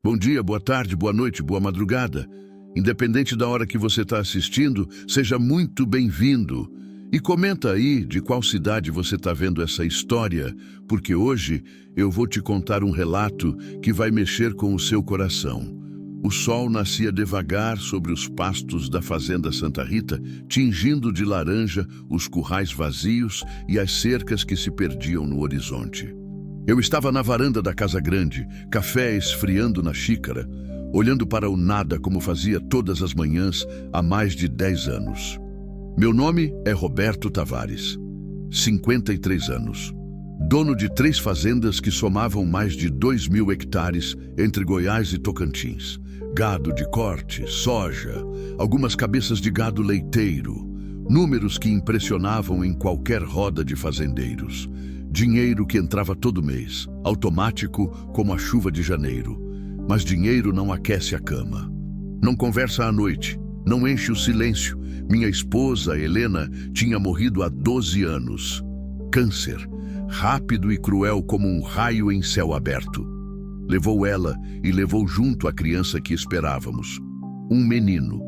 Bom dia, boa tarde, boa noite, boa madrugada. Independente da hora que você está assistindo, seja muito bem-vindo. E comenta aí de qual cidade você está vendo essa história, porque hoje eu vou te contar um relato que vai mexer com o seu coração. O sol nascia devagar sobre os pastos da fazenda Santa Rita, tingindo de laranja os currais vazios e as cercas que se perdiam no horizonte. Eu estava na varanda da casa grande, café esfriando na xícara, olhando para o nada como fazia todas as manhãs há mais de 10 anos. Meu nome é Roberto Tavares, 53 anos, dono de 3 fazendas que somavam mais de 2.000 hectares entre Goiás e Tocantins. Gado de corte, soja, algumas cabeças de gado leiteiro, números que impressionavam em qualquer roda de fazendeiros. Dinheiro que entrava todo mês, automático como a chuva de janeiro. Mas dinheiro não aquece a cama. Não conversa à noite, não enche o silêncio. Minha esposa, Helena, tinha morrido há 12 anos. Câncer, rápido e cruel como um raio em céu aberto. Levou ela e levou junto a criança que esperávamos. Um menino.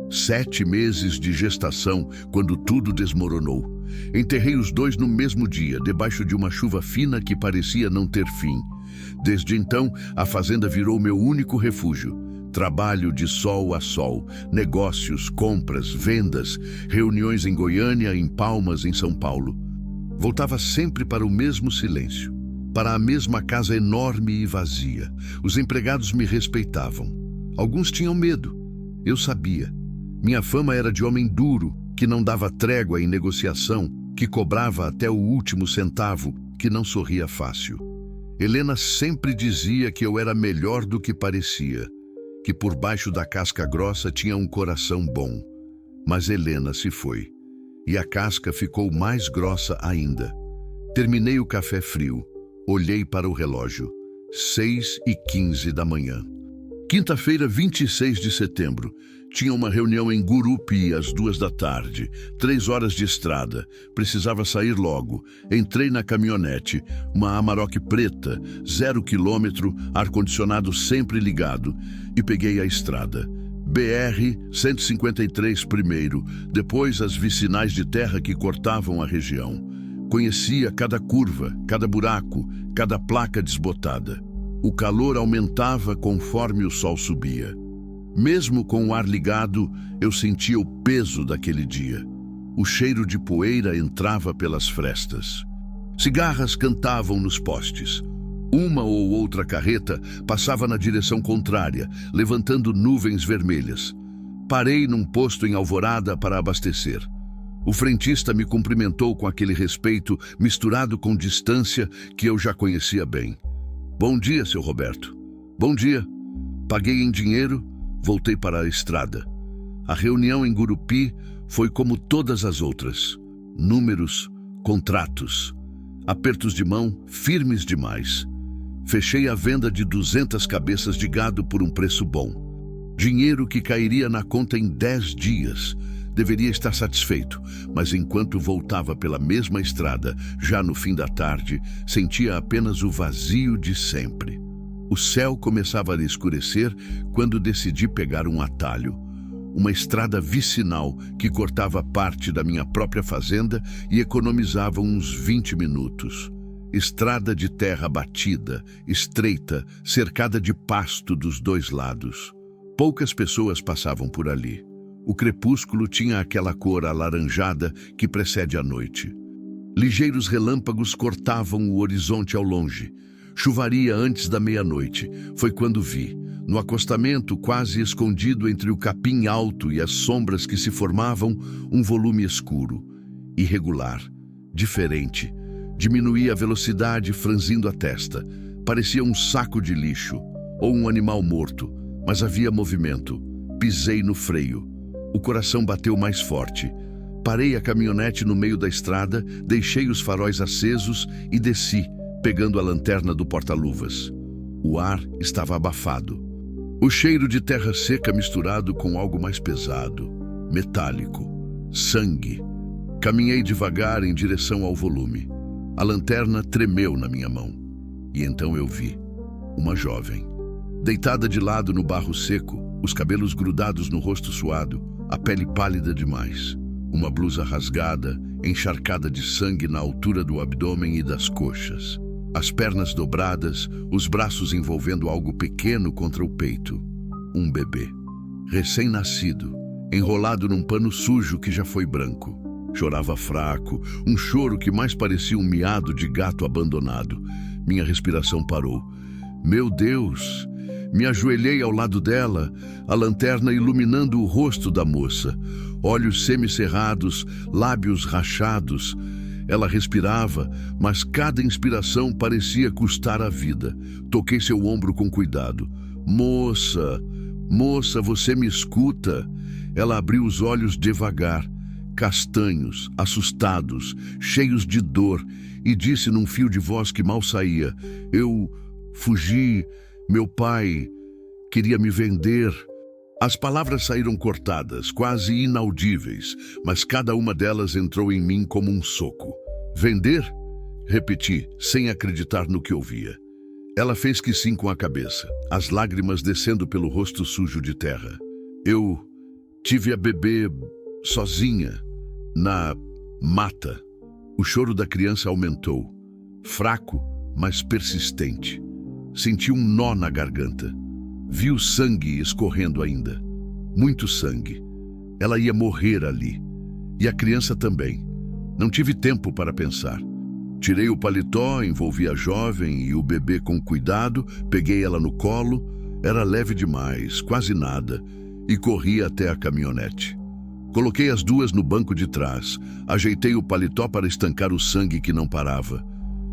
7 meses de gestação quando tudo desmoronou. Enterrei os 2 no mesmo dia, debaixo de uma chuva fina que parecia não ter fim. Desde então, a fazenda virou meu único refúgio. Trabalho de sol a sol, negócios, compras, vendas, reuniões em Goiânia, em Palmas, em São Paulo. Voltava sempre para o mesmo silêncio, para a mesma casa enorme e vazia. Os empregados me respeitavam. Alguns tinham medo. Eu sabia. Minha fama era de homem duro, que não dava trégua em negociação, que cobrava até o último centavo, que não sorria fácil. Helena sempre dizia que eu era melhor do que parecia, que por baixo da casca grossa tinha um coração bom. Mas Helena se foi, e a casca ficou mais grossa ainda. Terminei o café frio, olhei para o relógio. 6h15 da manhã. Quinta-feira, 26 de setembro. Tinha uma reunião em Gurupi às 2 da tarde, 3 horas de estrada. Precisava sair logo. Entrei na caminhonete, uma Amarok preta, 0 quilômetro, ar-condicionado sempre ligado, e peguei a estrada. BR-153 primeiro, depois as vicinais de terra que cortavam a região. Conhecia cada curva, cada buraco, cada placa desbotada. O calor aumentava conforme o sol subia. Mesmo com o ar ligado, eu sentia o peso daquele dia. O cheiro de poeira entrava pelas frestas. Cigarras cantavam nos postes. Uma ou outra carreta passava na direção contrária, levantando nuvens vermelhas. Parei num posto em Alvorada para abastecer. O frentista me cumprimentou com aquele respeito misturado com distância que eu já conhecia bem. Bom dia, seu Roberto. Bom dia. Paguei em dinheiro, voltei para a estrada. A reunião em Gurupi foi como todas as outras. Números, contratos, apertos de mão firmes demais. Fechei a venda de 200 cabeças de gado por um preço bom. Dinheiro que cairia na conta em 10 dias. Deveria estar satisfeito, mas enquanto voltava pela mesma estrada, já no fim da tarde, sentia apenas o vazio de sempre. O céu começava a escurecer quando decidi pegar um atalho. Uma estrada vicinal que cortava parte da minha própria fazenda e economizava uns 20 minutos. Estrada de terra batida, estreita, cercada de pasto dos 2 lados. Poucas pessoas passavam por ali. O crepúsculo tinha aquela cor alaranjada que precede a noite. Ligeiros relâmpagos cortavam o horizonte ao longe. Chuvaria antes da meia-noite. Foi quando vi, no acostamento quase escondido entre o capim alto e as sombras que se formavam, um volume escuro, irregular, diferente. Diminuía a velocidade franzindo a testa. Parecia um saco de lixo ou um animal morto, mas havia movimento. Pisei no freio. O coração bateu mais forte. Parei a caminhonete no meio da estrada, deixei os faróis acesos e desci, pegando a lanterna do porta-luvas. O ar estava abafado. O cheiro de terra seca misturado com algo mais pesado, metálico, sangue. Caminhei devagar em direção ao volume. A lanterna tremeu na minha mão. E então eu vi uma jovem. deitada de lado no barro seco, os cabelos grudados no rosto suado, a pele pálida demais. Uma blusa rasgada, encharcada de sangue na altura do abdômen e das coxas. As pernas dobradas, os braços envolvendo algo pequeno contra o peito. Um bebê, recém-nascido, enrolado num pano sujo que já foi branco. Chorava fraco, um choro que mais parecia um miado de gato abandonado. Minha respiração parou. Meu Deus! Me ajoelhei ao lado dela, a lanterna iluminando o rosto da moça. Olhos semicerrados, lábios rachados. Ela respirava, mas cada inspiração parecia custar a vida. Toquei seu ombro com cuidado. Moça, moça, você me escuta? Ela abriu os olhos devagar, castanhos, assustados, cheios de dor, e disse num fio de voz que mal saía: Eu fugi, meu pai queria me vender. As palavras saíram cortadas, quase inaudíveis, mas cada uma delas entrou em mim como um soco. Vender? Repeti, sem acreditar no que ouvia. Ela fez que sim com a cabeça, as lágrimas descendo pelo rosto sujo de terra. Eu tive a bebê sozinha, na mata. O choro da criança aumentou, fraco, mas persistente. Senti um nó na garganta. Vi o sangue escorrendo ainda. Muito sangue. Ela ia morrer ali. E a criança também. Não tive tempo para pensar. Tirei o paletó, envolvi a jovem e o bebê com cuidado, peguei ela no colo, era leve demais, quase nada, e corri até a caminhonete. Coloquei as duas no banco de trás, ajeitei o paletó para estancar o sangue que não parava.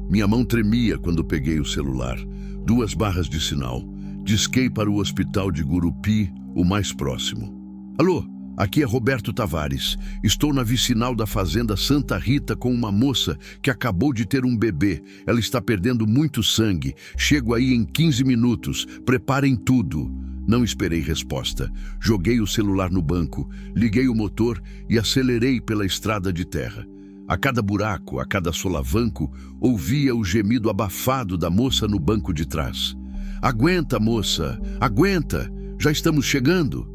Minha mão tremia quando peguei o celular. 2 barras de sinal. Disquei para o hospital de Gurupi, o mais próximo. Alô, aqui é Roberto Tavares. Estou na vicinal da fazenda Santa Rita com uma moça que acabou de ter um bebê. Ela está perdendo muito sangue. Chego aí em 15 minutos. Preparem tudo. Não esperei resposta. Joguei o celular no banco, liguei o motor e acelerei pela estrada de terra. A cada buraco, a cada solavanco, ouvia o gemido abafado da moça no banco de trás. Aguenta, moça, aguenta, já estamos chegando.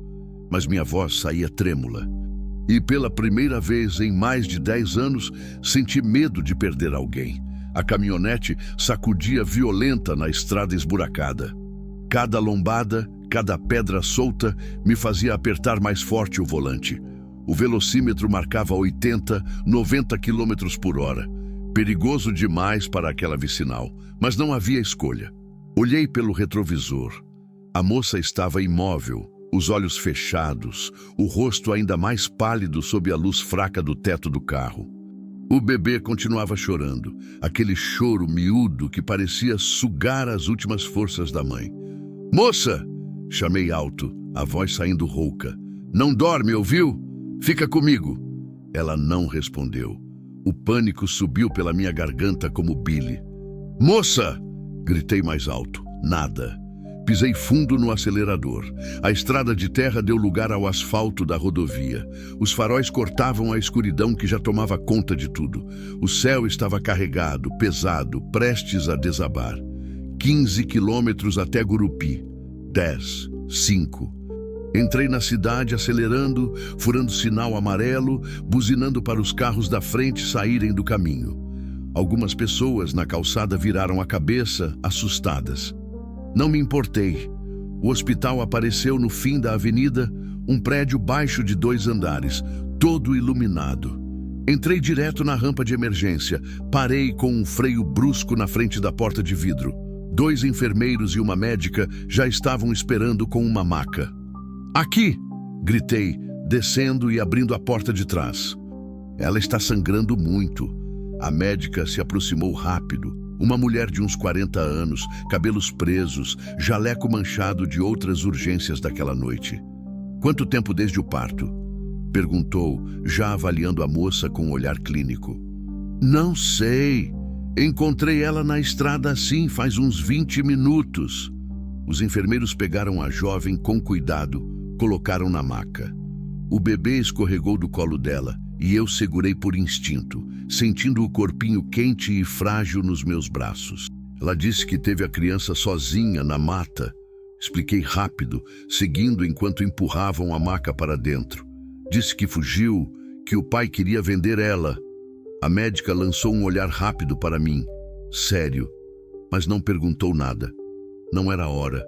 Mas minha voz saía trêmula. E pela primeira vez em mais de 10 anos, senti medo de perder alguém. A caminhonete sacudia violenta na estrada esburacada. Cada lombada, cada pedra solta me fazia apertar mais forte o volante. O velocímetro marcava 80, 90 quilômetros por hora. Perigoso demais para aquela vicinal, mas não havia escolha. Olhei pelo retrovisor. A moça estava imóvel, os olhos fechados, o rosto ainda mais pálido sob a luz fraca do teto do carro. O bebê continuava chorando, aquele choro miúdo que parecia sugar as últimas forças da mãe. Moça! Chamei alto, a voz saindo rouca. Não dorme, ouviu? Fica comigo. Ela não respondeu. O pânico subiu pela minha garganta como bile. Moça! Gritei mais alto. Nada. Pisei fundo no acelerador. A estrada de terra deu lugar ao asfalto da rodovia. Os faróis cortavam a escuridão que já tomava conta de tudo. O céu estava carregado, pesado, prestes a desabar. 15 quilômetros até Gurupi. 10, 5. Entrei na cidade acelerando, furando sinal amarelo, buzinando para os carros da frente saírem do caminho. Algumas pessoas na calçada viraram a cabeça, assustadas. Não me importei. O hospital apareceu no fim da avenida, um prédio baixo de 2 andares, todo iluminado. Entrei direto na rampa de emergência, parei com um freio brusco na frente da porta de vidro. 2 enfermeiros e uma médica já estavam esperando com uma maca. Aqui! Gritei, descendo e abrindo a porta de trás. Ela está sangrando muito. A médica se aproximou rápido. Uma mulher de uns 40 anos, cabelos presos, jaleco manchado de outras urgências daquela noite. Quanto tempo desde o parto? Perguntou, já avaliando a moça com um olhar clínico. Não sei. Encontrei ela na estrada assim faz uns 20 minutos. Os enfermeiros pegaram a jovem com cuidado, colocaram na maca. O bebê escorregou do colo dela e eu segurei por instinto, sentindo o corpinho quente e frágil nos meus braços. Ela disse que teve a criança sozinha na mata, Expliquei rápido, seguindo enquanto empurravam a maca para dentro. Disse que fugiu, que o pai queria vender ela. A médica lançou um olhar rápido para mim, sério, mas não perguntou nada. Não era hora.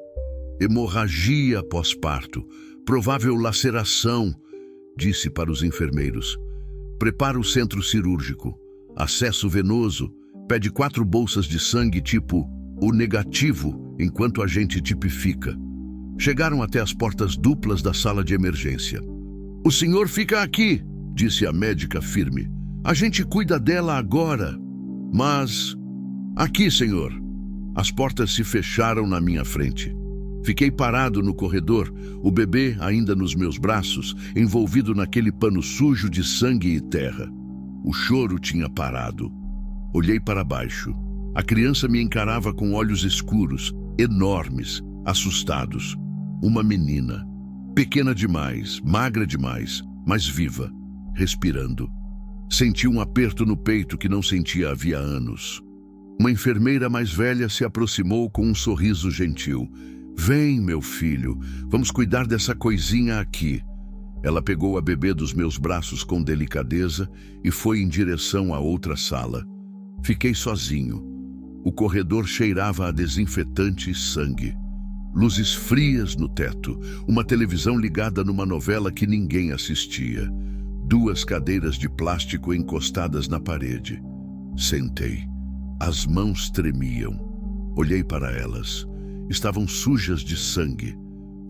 Hemorragia pós-parto, provável laceração, disse para os enfermeiros. Prepara o centro cirúrgico. Acesso venoso. Pede 4 bolsas de sangue tipo O negativo, enquanto a gente tipifica. Chegaram até as portas duplas da sala de emergência. O senhor fica aqui, disse a médica firme. A gente cuida dela agora. Mas... Aqui, senhor. As portas se fecharam na minha frente. Fiquei parado no corredor, o bebê ainda nos meus braços, envolvido naquele pano sujo de sangue e terra. O choro tinha parado. Olhei para baixo. A criança me encarava com olhos escuros, enormes, assustados. Uma menina. Pequena demais, magra demais, mas viva, respirando. Senti um aperto no peito que não sentia havia anos. Uma enfermeira mais velha se aproximou com um sorriso gentil. Vem, meu filho, vamos cuidar dessa coisinha aqui. Ela pegou a bebê dos meus braços com delicadeza e foi em direção à outra sala. Fiquei sozinho. O corredor cheirava a desinfetante e sangue. Luzes frias no teto, uma televisão ligada numa novela que ninguém assistia. 2 cadeiras de plástico encostadas na parede. Sentei. As mãos tremiam. Olhei para elas. Estavam sujas de sangue.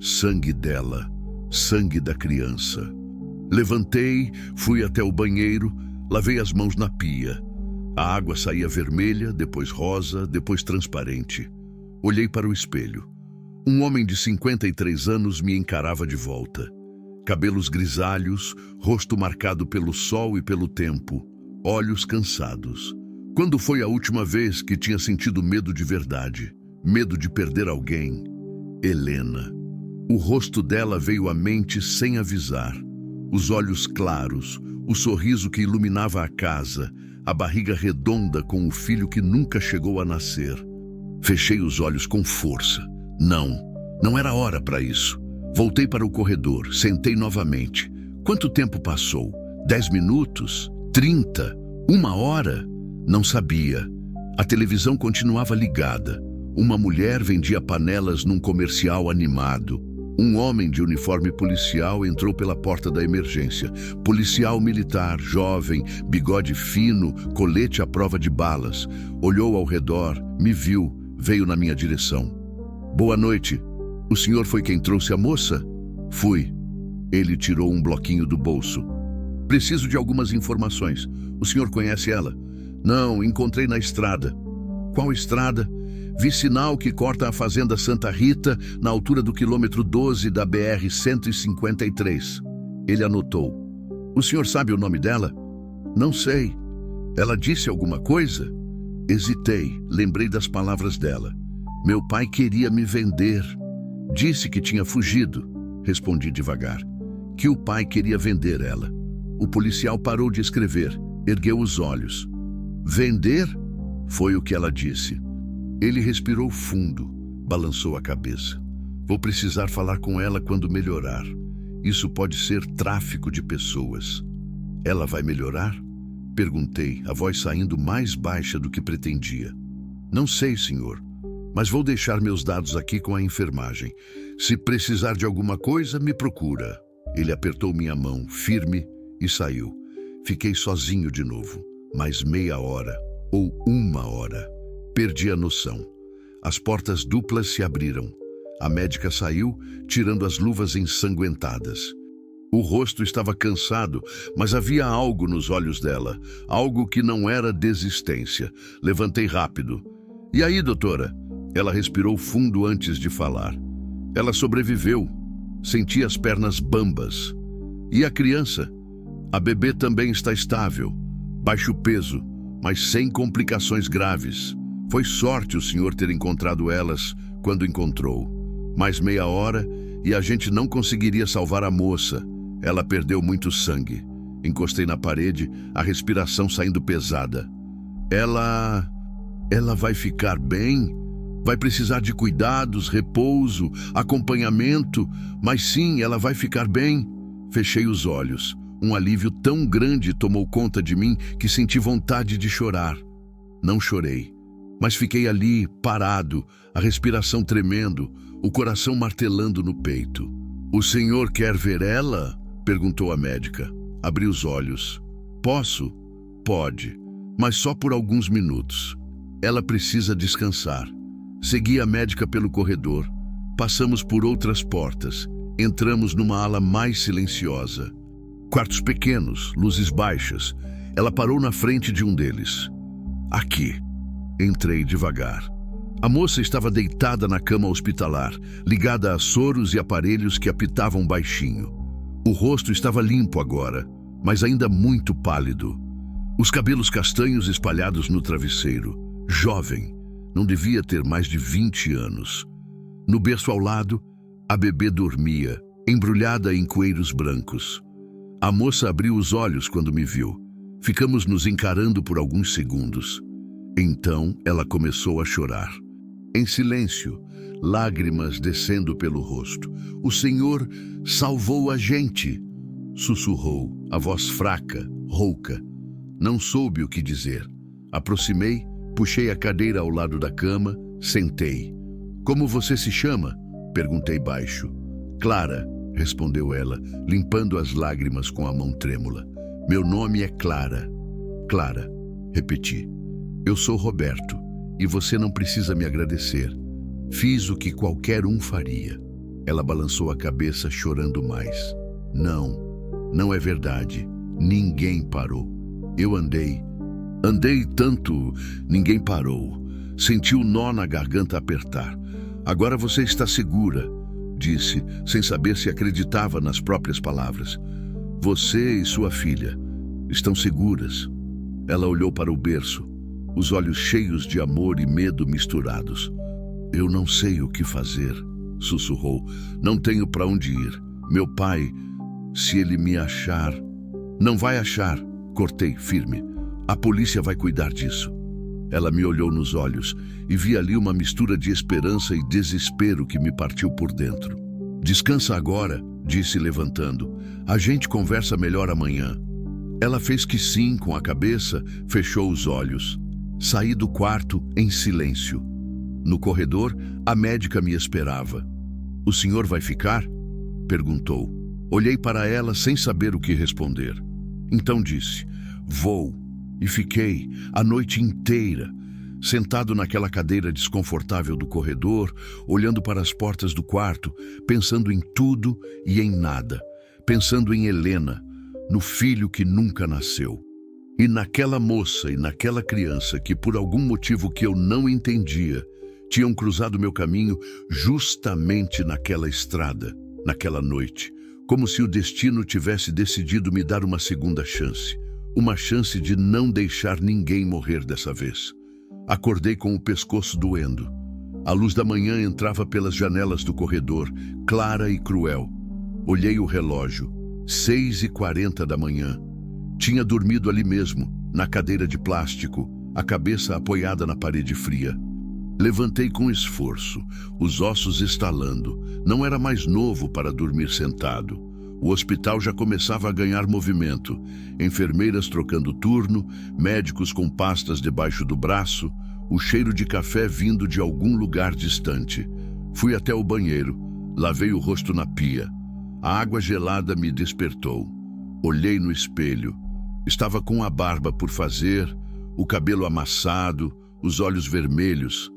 Sangue dela. Sangue da criança. Levantei, fui até o banheiro, lavei as mãos na pia. A água saía vermelha, depois rosa, depois transparente. Olhei para o espelho. Um homem de 53 anos me encarava de volta. Cabelos grisalhos, rosto marcado pelo sol e pelo tempo, olhos cansados. Quando foi a última vez que tinha sentido medo de verdade? Medo de perder alguém? Helena. O rosto dela veio à mente sem avisar. Os olhos claros, o sorriso que iluminava a casa, a barriga redonda com o filho que nunca chegou a nascer. Fechei os olhos com força. Não era hora para isso. Voltei para o corredor, sentei novamente. Quanto tempo passou? 10 minutos? 30? 1 hora? Não sabia. A televisão continuava ligada. Uma mulher vendia panelas num comercial animado. Um homem de uniforme policial entrou pela porta da emergência. Policial militar, jovem, bigode fino, colete à prova de balas. Olhou ao redor, me viu, veio na minha direção. Boa noite. O senhor foi quem trouxe a moça? Fui. Ele tirou um bloquinho do bolso. Preciso de algumas informações. O senhor conhece ela? Não, encontrei na estrada. Qual estrada? Vi sinal que corta a fazenda Santa Rita, na altura do quilômetro 12 da BR-153. Ele anotou. O senhor sabe o nome dela? Não sei. Ela disse alguma coisa? Hesitei, lembrei das palavras dela. Meu pai queria me vender. Disse que tinha fugido. Respondi devagar. Que o pai queria vender ela. O policial parou de escrever, ergueu os olhos. Vender? Foi o que ela disse. Ele respirou fundo, balançou a cabeça. Vou precisar falar com ela quando melhorar. Isso pode ser tráfico de pessoas. Ela vai melhorar? Perguntei, a voz saindo mais baixa do que pretendia. Não sei, senhor, mas vou deixar meus dados aqui com a enfermagem. Se precisar de alguma coisa, me procura. Ele apertou minha mão, firme, e saiu. Fiquei sozinho de novo, mais meia hora ou 1 hora. Perdi a noção. As portas duplas se abriram. A médica saiu, tirando as luvas ensanguentadas. O rosto estava cansado, mas havia algo nos olhos dela, algo que não era desistência. Levantei rápido. E aí, doutora? Ela respirou fundo antes de falar. Ela sobreviveu. Senti as pernas bambas. E a criança? A bebê também está estável. Baixo peso, mas sem complicações graves. Foi sorte o senhor ter encontrado elas quando encontrou. Mais meia hora e a gente não conseguiria salvar a moça. Ela perdeu muito sangue. Encostei na parede, a respiração saindo pesada. Ela vai ficar bem? Vai precisar de cuidados, repouso, acompanhamento, mas sim, ela vai ficar bem. Fechei os olhos. Um alívio tão grande tomou conta de mim que senti vontade de chorar. Não chorei, mas fiquei ali, parado, a respiração tremendo, o coração martelando no peito. "O senhor quer ver ela?" perguntou a médica. Abri os olhos. "Posso?" "Pode, mas só por alguns minutos. Ela precisa descansar." Segui a médica pelo corredor. Passamos por outras portas. Entramos numa ala mais silenciosa. Quartos pequenos, luzes baixas. Ela parou na frente de um deles. "Aqui." Entrei devagar. A moça estava deitada na cama hospitalar, ligada a soros e aparelhos que apitavam baixinho. O rosto estava limpo agora, mas ainda muito pálido. Os cabelos castanhos espalhados no travesseiro. Jovem, não devia ter mais de 20 anos. No berço ao lado, a bebê dormia, embrulhada em coeiros brancos. A moça abriu os olhos quando me viu. Ficamos nos encarando por alguns segundos. Então ela começou a chorar. Em silêncio, lágrimas descendo pelo rosto. "O Senhor salvou a gente", sussurrou, a voz fraca, rouca. Não soube o que dizer. Aproximei, puxei a cadeira ao lado da cama, sentei. "Como você se chama?" perguntei baixo. "Clara", respondeu ela, limpando as lágrimas com a mão trêmula. "Meu nome é Clara." "Clara", repeti. "Eu sou Roberto, e você não precisa me agradecer. Fiz o que qualquer um faria." Ela balançou a cabeça, chorando mais. Não é verdade. Ninguém parou. Eu andei tanto, ninguém parou." Senti o nó na garganta apertar. "Agora você está segura", disse, sem saber se acreditava nas próprias palavras. "Você e sua filha estão seguras." Ela olhou para o berço, os olhos cheios de amor e medo misturados. "Eu não sei o que fazer", sussurrou. "Não tenho para onde ir. Meu pai, se ele me achar..." "Não vai achar", cortei firme. "A polícia vai cuidar disso." Ela me olhou nos olhos e vi ali uma mistura de esperança e desespero que me partiu por dentro. "Descansa agora", disse levantando. "A gente conversa melhor amanhã." Ela fez que sim com a cabeça, fechou os olhos. Saí do quarto em silêncio. No corredor, a médica me esperava. "O senhor vai ficar?" perguntou. Olhei para ela sem saber o que responder. Então disse: "Vou." E fiquei a noite inteira, sentado naquela cadeira desconfortável do corredor, olhando para as portas do quarto, pensando em tudo e em nada. Pensando em Helena, no filho que nunca nasceu. E naquela moça e naquela criança que, por algum motivo que eu não entendia, tinham cruzado meu caminho justamente naquela estrada, naquela noite, como se o destino tivesse decidido me dar uma segunda chance. Uma chance de não deixar ninguém morrer dessa vez. Acordei com o pescoço doendo. A luz da manhã entrava pelas janelas do corredor, clara e cruel. Olhei o relógio. 6h40 da manhã. Tinha dormido ali mesmo, na cadeira de plástico, a cabeça apoiada na parede fria. Levantei com esforço, os ossos estalando. Não era mais novo para dormir sentado. O hospital já começava a ganhar movimento. Enfermeiras trocando turno, médicos com pastas debaixo do braço, o cheiro de café vindo de algum lugar distante. Fui até o banheiro, lavei o rosto na pia. A água gelada me despertou. Olhei no espelho. Estava com a barba por fazer, o cabelo amassado, os olhos vermelhos.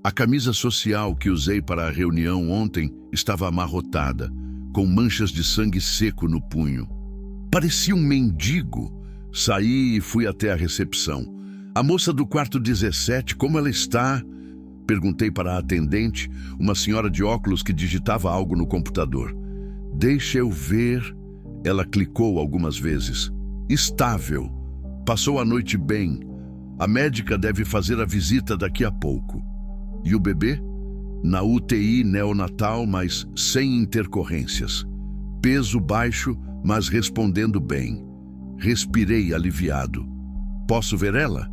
A camisa social que usei para a reunião ontem estava amarrotada, com manchas de sangue seco no punho. Parecia um mendigo. Saí e fui até a recepção. "A moça do quarto 17, como ela está?" Perguntei para a atendente, uma senhora de óculos que digitava algo no computador. "Deixa eu ver." Ela clicou algumas vezes. "Estável. Passou a noite bem. A médica deve fazer a visita daqui a pouco." "E o bebê?" "Na UTI neonatal, mas sem intercorrências. Peso baixo, mas respondendo bem." Respirei aliviado. "Posso ver ela?"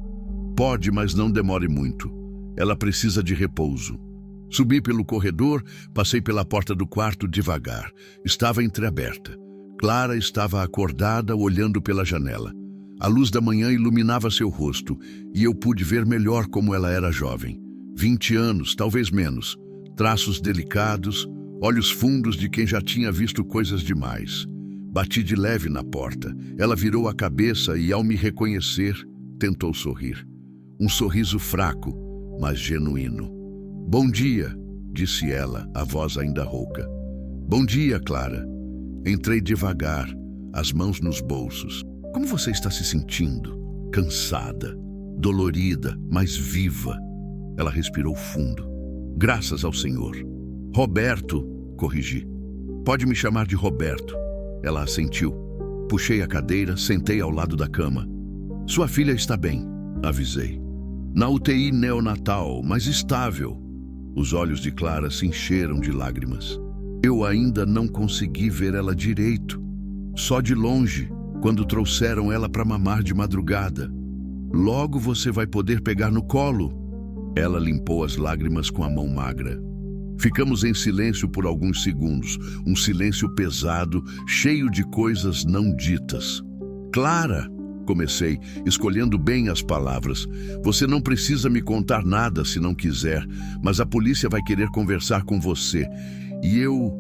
"Pode, mas não demore muito." Ela precisa de repouso. Subi pelo corredor, passei pela porta do quarto devagar. Estava entreaberta. Clara estava acordada, olhando pela janela. A luz da manhã iluminava seu rosto, e eu pude ver melhor como ela era jovem. 20 anos, talvez menos. Traços delicados, olhos fundos de quem já tinha visto coisas demais. Bati de leve na porta. Ela virou a cabeça e, ao me reconhecer, tentou sorrir. Um sorriso fraco, mas genuíno. "Bom dia", disse ela, a voz ainda rouca. "Bom dia, Clara." Entrei devagar, as mãos nos bolsos. "Como você está se sentindo?" "Cansada, dolorida, mas viva." Ela respirou fundo. "Graças ao Senhor." "Roberto", corrigi. "Pode me chamar de Roberto." Ela assentiu. Puxei a cadeira, sentei ao lado da cama. "Sua filha está bem", avisei. "Na UTI neonatal, mas estável." Os olhos de Clara se encheram de lágrimas. Eu ainda não consegui ver ela direito. Só de longe, quando trouxeram ela para mamar de madrugada. "Logo você vai poder pegar no colo." Ela limpou as lágrimas com a mão magra. Ficamos em silêncio por alguns segundos, um silêncio pesado, cheio de coisas não ditas. "Clara", comecei, escolhendo bem as palavras, "você não precisa me contar nada se não quiser, mas a polícia vai querer conversar com você. E eu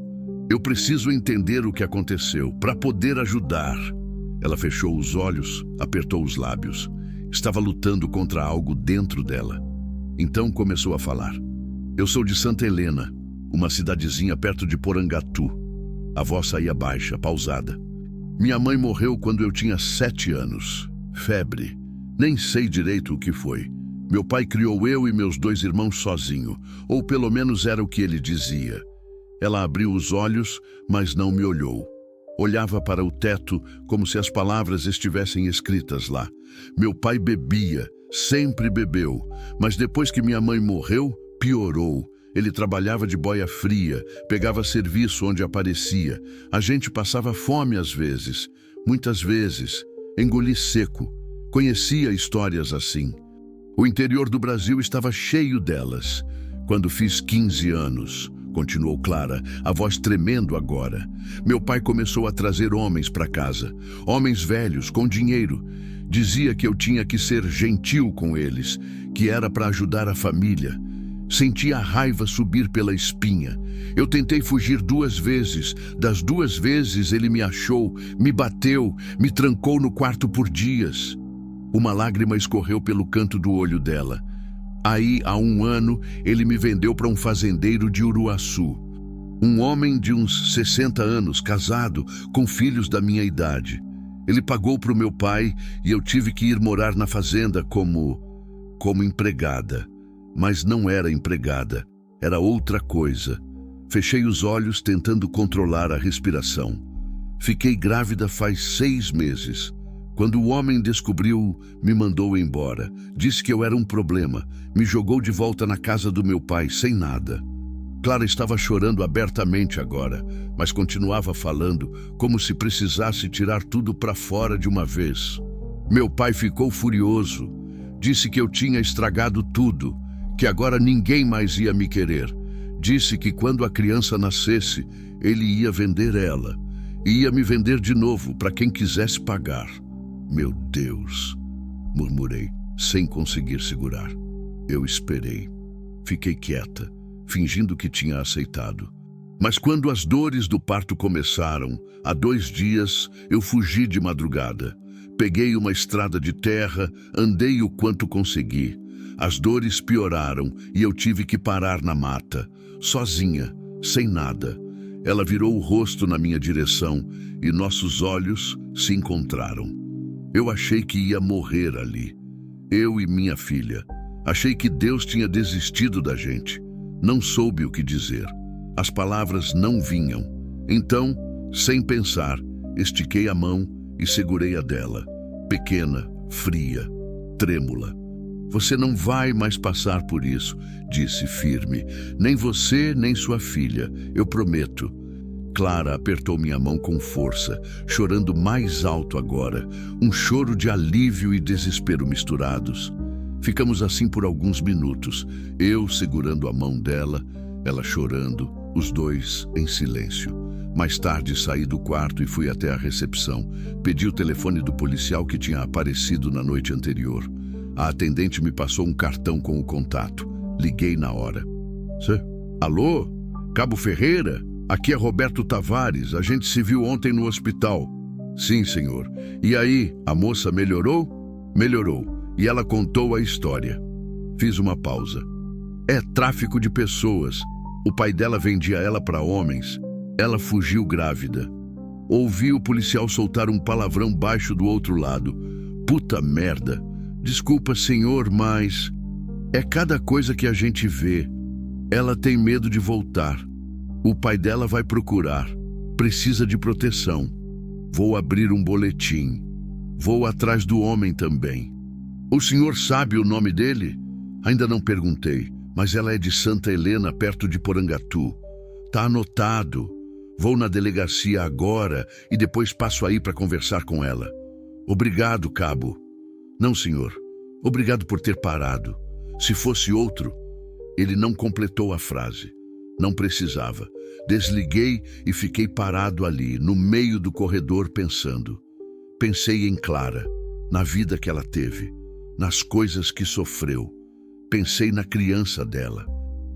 preciso entender o que aconteceu, para poder ajudar." Ela fechou os olhos, apertou os lábios. Estava lutando contra algo dentro dela. Então começou a falar. "Eu sou de Santa Helena, uma cidadezinha perto de Porangatu." A voz saía baixa, pausada. "Minha mãe morreu quando eu tinha 7 anos. Febre. Nem sei direito o que foi. Meu pai criou eu e meus 2 irmãos sozinho, ou pelo menos era o que ele dizia." Ela abriu os olhos, mas não me olhou. Olhava para o teto como se as palavras estivessem escritas lá. "Meu pai bebia, sempre bebeu, mas depois que minha mãe morreu, piorou. Ele trabalhava de boia fria, pegava serviço onde aparecia. A gente passava fome às vezes, muitas vezes. Engoli seco. Conhecia histórias assim. O interior do Brasil estava cheio delas. Quando fiz 15 anos, continuou Clara, a voz tremendo agora, meu pai começou a trazer homens para casa, homens velhos, com dinheiro. Dizia que eu tinha que ser gentil com eles, que era para ajudar a família. Senti a raiva subir pela espinha. Eu tentei fugir 2 vezes. Das 2 vezes ele me achou, me bateu, me trancou no quarto por dias. Uma lágrima escorreu pelo canto do olho dela. Aí, há 1 ano, ele me vendeu para um fazendeiro de Uruaçu. Um homem de uns 60 anos, casado, com filhos da minha idade. Ele pagou para o meu pai e eu tive que ir morar na fazenda como empregada. Mas não era empregada, era outra coisa. Fechei os olhos tentando controlar a respiração. Fiquei grávida faz 6 meses. Quando o homem descobriu, me mandou embora. Disse que eu era um problema. Me jogou de volta na casa do meu pai, sem nada. Clara estava chorando abertamente agora, mas continuava falando como se precisasse tirar tudo para fora de uma vez. Meu pai ficou furioso. Disse que eu tinha estragado tudo, que agora ninguém mais ia me querer. Disse que quando a criança nascesse, ele ia vender ela. E ia me vender de novo para quem quisesse pagar. Meu Deus, murmurei, sem conseguir segurar. Eu esperei. Fiquei quieta, fingindo que tinha aceitado. Mas quando as dores do parto começaram, há 2 dias, eu fugi de madrugada. Peguei uma estrada de terra, andei o quanto consegui. As dores pioraram e eu tive que parar na mata, sozinha, sem nada. Ela virou o rosto na minha direção e nossos olhos se encontraram. Eu achei que ia morrer ali. Eu e minha filha. Achei que Deus tinha desistido da gente. Não soube o que dizer. As palavras não vinham. Então, sem pensar, estiquei a mão e segurei a dela. Pequena, fria, trêmula. Você não vai mais passar por isso, disse firme. Nem você, nem sua filha, eu prometo. Clara apertou minha mão com força, chorando mais alto agora, um choro de alívio e desespero misturados. Ficamos assim por alguns minutos, eu segurando a mão dela, ela chorando, os dois em silêncio. Mais tarde saí do quarto e fui até a recepção. Pedi o telefone do policial que tinha aparecido na noite anterior. A atendente me passou um cartão com o contato. Liguei na hora. Alô? Cabo Ferreira? Aqui é Roberto Tavares. A gente se viu ontem no hospital. Sim, senhor. E aí, a moça melhorou? Melhorou. E ela contou a história. Fiz uma pausa. É tráfico de pessoas. O pai dela vendia ela para homens. Ela fugiu grávida. Ouvi o policial soltar um palavrão baixo do outro lado. Puta merda. Desculpa, senhor, mas... é cada coisa que a gente vê. Ela tem medo de voltar. O pai dela vai procurar. Precisa de proteção. Vou abrir um boletim. Vou atrás do homem também. O senhor sabe o nome dele? Ainda não perguntei, mas ela é de Santa Helena, perto de Porangatu. Tá anotado. Vou na delegacia agora e depois passo aí para conversar com ela. Obrigado, cabo. Não, senhor. Obrigado por ter parado. Se fosse outro... Ele não completou a frase. Não precisava. Desliguei e fiquei parado ali, no meio do corredor, pensando. Pensei em Clara, na vida que ela teve, nas coisas que sofreu. Pensei na criança dela,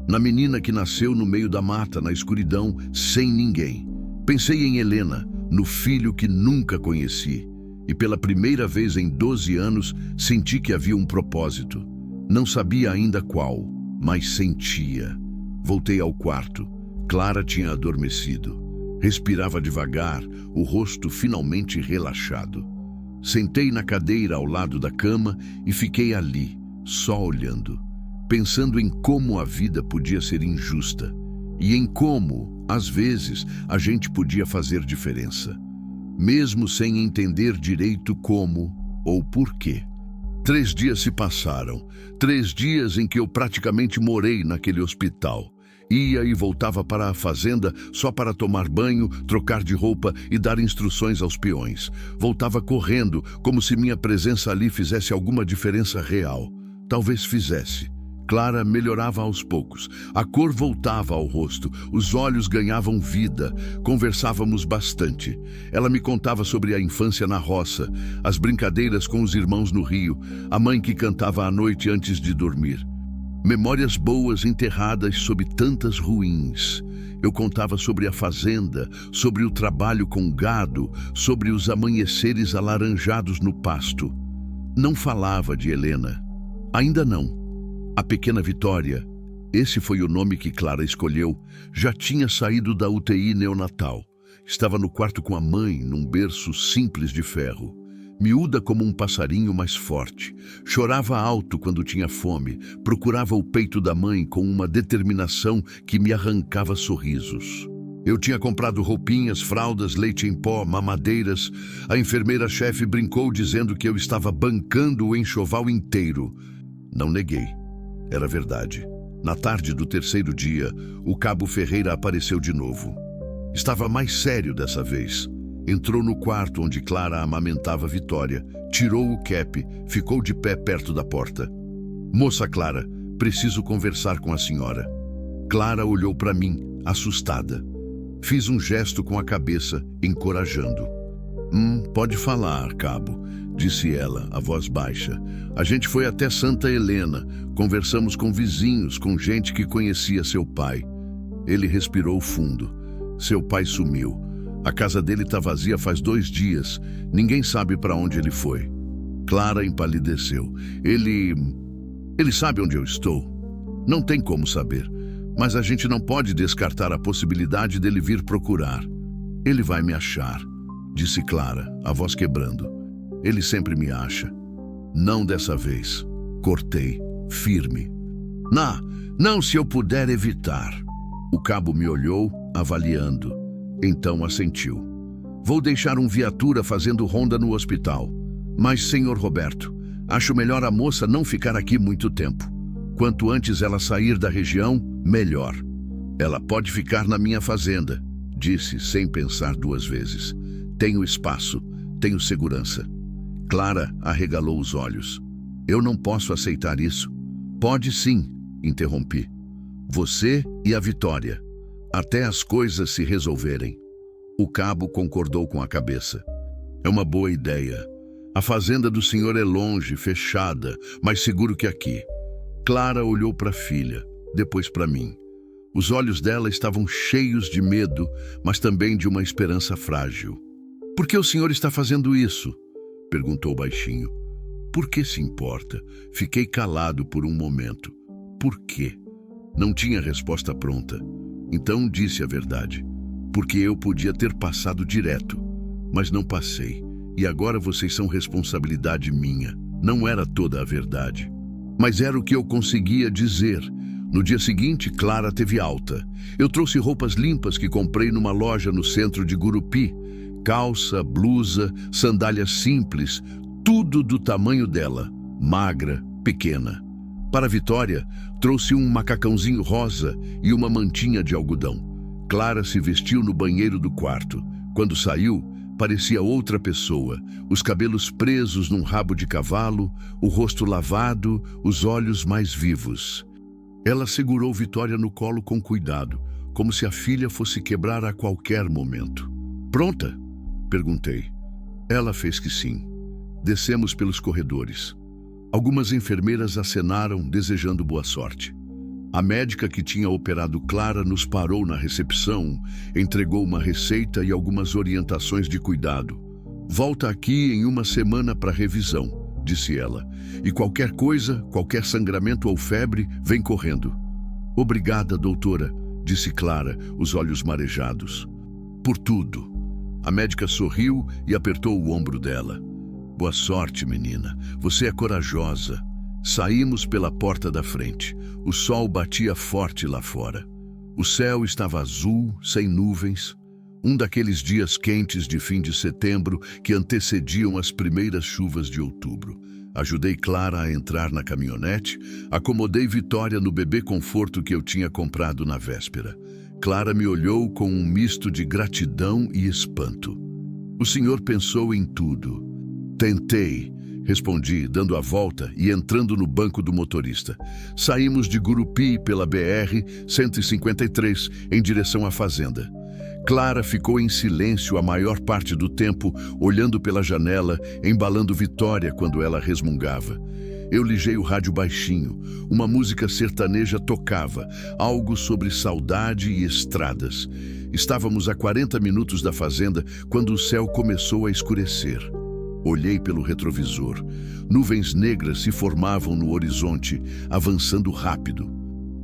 na menina que nasceu no meio da mata, na escuridão, sem ninguém. Pensei em Helena, no filho que nunca conheci. E pela primeira vez em 12 anos, senti que havia um propósito. Não sabia ainda qual, mas sentia. Voltei ao quarto. Clara tinha adormecido. Respirava devagar, o rosto finalmente relaxado. Sentei na cadeira ao lado da cama e fiquei ali, só olhando, pensando em como a vida podia ser injusta e em como, às vezes, a gente podia fazer diferença, mesmo sem entender direito como ou porquê. 3 dias se passaram, 3 dias em que eu praticamente morei naquele hospital. Ia e voltava para a fazenda só para tomar banho, trocar de roupa e dar instruções aos peões. Voltava correndo, como se minha presença ali fizesse alguma diferença real. Talvez fizesse. Clara melhorava aos poucos. A cor voltava ao rosto, os olhos ganhavam vida. Conversávamos bastante. Ela me contava sobre a infância na roça, as brincadeiras com os irmãos no rio, a mãe que cantava à noite antes de dormir. Memórias boas enterradas sob tantas ruins. Eu contava sobre a fazenda, sobre o trabalho com gado, sobre os amanheceres alaranjados no pasto. Não falava de Helena. Ainda não. A pequena Vitória, esse foi o nome que Clara escolheu, já tinha saído da UTI neonatal. Estava no quarto com a mãe, num berço simples de ferro. Miúda como um passarinho, mais forte. Chorava alto quando tinha fome. Procurava o peito da mãe com uma determinação que me arrancava sorrisos. Eu tinha comprado roupinhas, fraldas, leite em pó, mamadeiras. A enfermeira-chefe brincou dizendo que eu estava bancando o enxoval inteiro. Não neguei. Era verdade. Na tarde do 3º dia, o cabo Ferreira apareceu de novo. Estava mais sério dessa vez. Entrou no quarto onde Clara amamentava Vitória, tirou o cap, ficou de pé perto da porta. Moça Clara, preciso conversar com a senhora. Clara olhou para mim, assustada. Fiz um gesto com a cabeça, encorajando. Pode falar, cabo, disse ela, a voz baixa. A gente foi até Santa Helena, conversamos com vizinhos, com gente que conhecia seu pai. Ele respirou fundo. Seu pai sumiu. A casa dele está vazia faz 2 dias. Ninguém sabe para onde ele foi. Clara empalideceu. Ele sabe onde eu estou? Não tem como saber. Mas a gente não pode descartar a possibilidade dele vir procurar. Ele vai me achar, disse Clara, a voz quebrando. Ele sempre me acha. Não dessa vez. Cortei, firme. Não se eu puder evitar. O cabo me olhou, avaliando. Então assentiu. Vou deixar um viatura fazendo ronda no hospital. Mas, senhor Roberto, acho melhor a moça não ficar aqui muito tempo. Quanto antes ela sair da região, melhor. Ela pode ficar na minha fazenda, disse sem pensar 2 vezes. Tenho espaço, tenho segurança. Clara arregalou os olhos. Eu não posso aceitar isso. Pode sim, interrompi. Você e a Vitória. Até as coisas se resolverem. O cabo concordou com a cabeça. É uma boa ideia. A fazenda do senhor é longe, fechada, mais seguro que aqui. Clara olhou para a filha, depois para mim. Os olhos dela estavam cheios de medo, mas também de uma esperança frágil. Por que o senhor está fazendo isso? Perguntou baixinho. Por que se importa? Fiquei calado por um momento. Por quê? Não tinha resposta pronta. Então disse a verdade. Porque eu podia ter passado direto, mas não passei. E agora vocês são responsabilidade minha. Não era toda a verdade. Mas era o que eu conseguia dizer. No dia seguinte, Clara teve alta. Eu trouxe roupas limpas que comprei numa loja no centro de Gurupi. Calça, blusa, sandálias simples, tudo do tamanho dela, magra, pequena. Para a Vitória, trouxe um macacãozinho rosa e uma mantinha de algodão. Clara se vestiu no banheiro do quarto. Quando saiu, parecia outra pessoa, os cabelos presos num rabo de cavalo, o rosto lavado, os olhos mais vivos. Ela segurou Vitória no colo com cuidado, como se a filha fosse quebrar a qualquer momento. Pronta? Perguntei. Ela fez que sim. Descemos pelos corredores. Algumas enfermeiras acenaram, desejando boa sorte. A médica que tinha operado Clara nos parou na recepção, entregou uma receita e algumas orientações de cuidado. Volta aqui em uma semana para revisão, disse ela. E qualquer coisa, qualquer sangramento ou febre, vem correndo. Obrigada, doutora, disse Clara, os olhos marejados. Por tudo. A médica sorriu e apertou o ombro dela. Boa sorte, menina. Você é corajosa. Saímos pela porta da frente. O sol batia forte lá fora. O céu estava azul, sem nuvens. Um daqueles dias quentes de fim de setembro que antecediam as primeiras chuvas de outubro. Ajudei Clara a entrar na caminhonete, acomodei Vitória no bebê conforto que eu tinha comprado na véspera. Clara me olhou com um misto de gratidão e espanto. O senhor pensou em tudo. Tentei, respondi, dando a volta e entrando no banco do motorista. Saímos de Gurupi pela BR-153 em direção à fazenda. Clara ficou em silêncio a maior parte do tempo, olhando pela janela, embalando Vitória quando ela resmungava. Eu liguei o rádio baixinho. Uma música sertaneja tocava, algo sobre saudade e estradas. Estávamos a 40 minutos da fazenda quando o céu começou a escurecer. Olhei pelo retrovisor. Nuvens negras se formavam no horizonte, avançando rápido.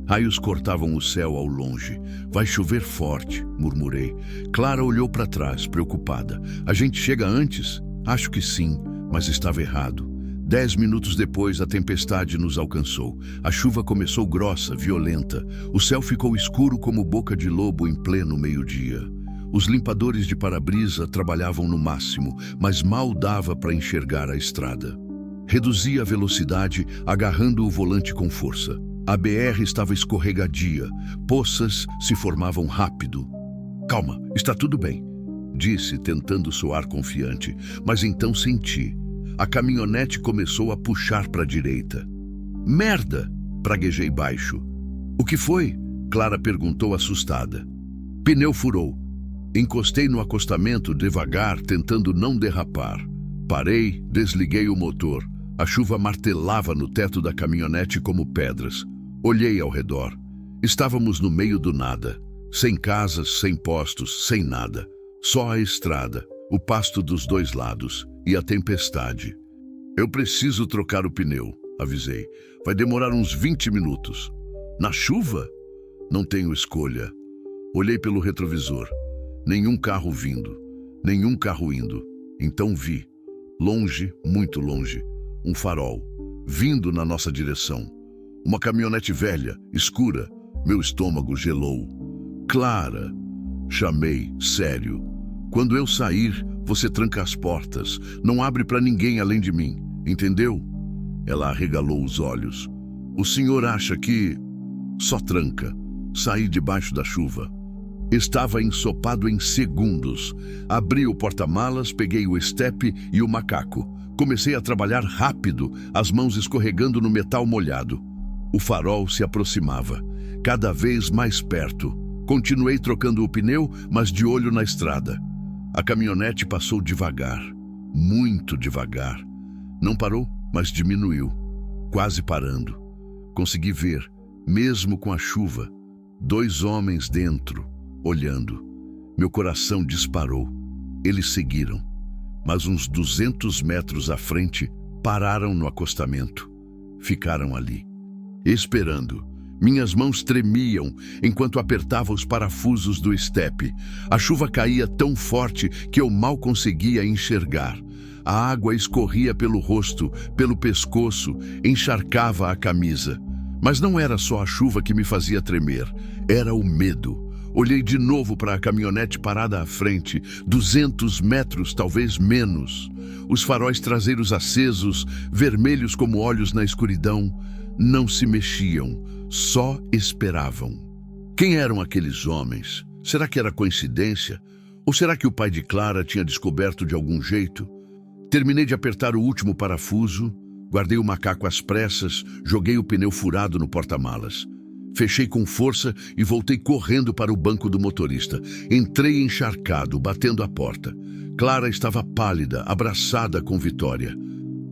Raios cortavam o céu ao longe. Vai chover forte, murmurei. Clara olhou para trás, preocupada. A gente chega antes? Acho que sim, mas estava errado. 10 minutos depois, a tempestade nos alcançou. A chuva começou grossa, violenta. O céu ficou escuro como boca de lobo em pleno meio-dia. Os limpadores de para-brisa trabalhavam no máximo, mas mal dava para enxergar a estrada. Reduzi a velocidade, agarrando o volante com força. A BR estava escorregadia. Poças se formavam rápido. Calma, está tudo bem, disse, tentando soar confiante, mas então senti. A caminhonete começou a puxar para a direita. Merda! Praguejei baixo. O que foi? Clara perguntou assustada. Pneu furou. Encostei no acostamento devagar, tentando não derrapar. Parei, desliguei o motor. A chuva martelava no teto da caminhonete como pedras. Olhei ao redor. Estávamos no meio do nada. Sem casas, sem postos, sem nada. Só a estrada, o pasto dos dois lados e a tempestade. Eu preciso trocar o pneu, avisei. Vai demorar uns 20 minutos. Na chuva? Não tenho escolha. Olhei pelo retrovisor. Nenhum carro vindo. Nenhum carro indo. Então vi. Longe, muito longe. Um farol. Vindo na nossa direção. Uma caminhonete velha, escura. Meu estômago gelou. Clara! Chamei, sério. Quando eu sair, você tranca as portas. Não abre para ninguém além de mim. Entendeu? Ela arregalou os olhos. O senhor acha que... Só tranca. Saí debaixo da chuva. Estava ensopado em segundos. Abri o porta-malas, peguei o estepe e o macaco. Comecei a trabalhar rápido, as mãos escorregando no metal molhado. O farol se aproximava, cada vez mais perto. Continuei trocando o pneu, mas de olho na estrada. A caminhonete passou devagar, muito devagar. Não parou, mas diminuiu, quase parando. Consegui ver, mesmo com a chuva, 2 homens dentro, olhando. Meu coração disparou. Eles seguiram, mas uns 200 metros à frente, pararam no acostamento. Ficaram ali, esperando. Minhas mãos tremiam enquanto apertava os parafusos do estepe. A chuva caía tão forte que eu mal conseguia enxergar. A água escorria pelo rosto, pelo pescoço, encharcava a camisa. Mas não era só a chuva que me fazia tremer, era o medo. Olhei de novo para a caminhonete parada à frente, 200 metros, talvez menos. Os faróis traseiros acesos, vermelhos como olhos na escuridão, não se mexiam, só esperavam. Quem eram aqueles homens? Será que era coincidência? Ou será que o pai de Clara tinha descoberto de algum jeito? Terminei de apertar o último parafuso, guardei o macaco às pressas, joguei o pneu furado no porta-malas. Fechei com força e voltei correndo para o banco do motorista. Entrei encharcado, batendo a porta. Clara estava pálida, abraçada com Vitória.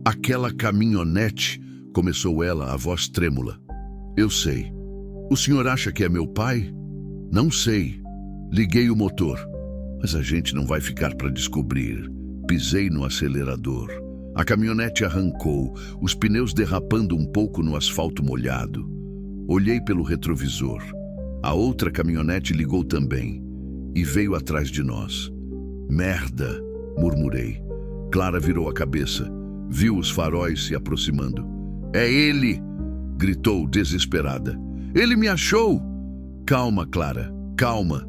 Aquela caminhonete, começou ela, a voz trêmula. Eu sei. O senhor acha que é meu pai? Não sei. Liguei o motor. Mas a gente não vai ficar para descobrir. Pisei no acelerador. A caminhonete arrancou, os pneus derrapando um pouco no asfalto molhado. Olhei pelo retrovisor. A outra caminhonete ligou também e veio atrás de nós. Merda, murmurei. Clara virou a cabeça, viu os faróis se aproximando. É ele! Gritou desesperada. Ele me achou! Calma, Clara, calma.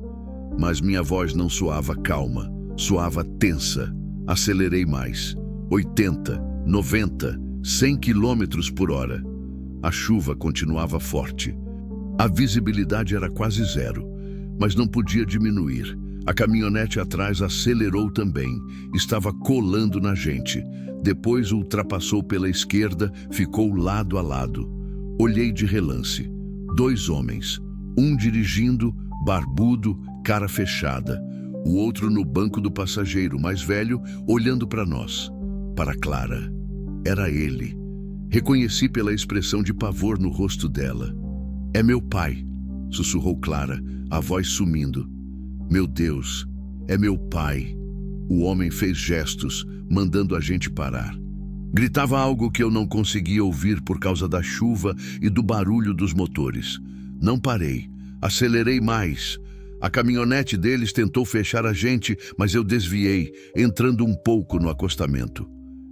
Mas minha voz não soava calma, soava tensa. Acelerei mais. 80, 90, 100 quilômetros por hora. A chuva continuava forte. A visibilidade era quase zero, mas não podia diminuir. A caminhonete atrás acelerou também. Estava colando na gente. Depois ultrapassou pela esquerda, ficou lado a lado. Olhei de relance. 2 homens. Um dirigindo, barbudo, cara fechada. O outro no banco do passageiro, mais velho, olhando para nós. Para Clara. Era ele. Reconheci pela expressão de pavor no rosto dela. É meu pai, sussurrou Clara, a voz sumindo. Meu Deus, é meu pai. O homem fez gestos, mandando a gente parar. Gritava algo que eu não conseguia ouvir por causa da chuva e do barulho dos motores. Não parei, acelerei mais. A caminhonete deles tentou fechar a gente, mas eu desviei, entrando um pouco no acostamento.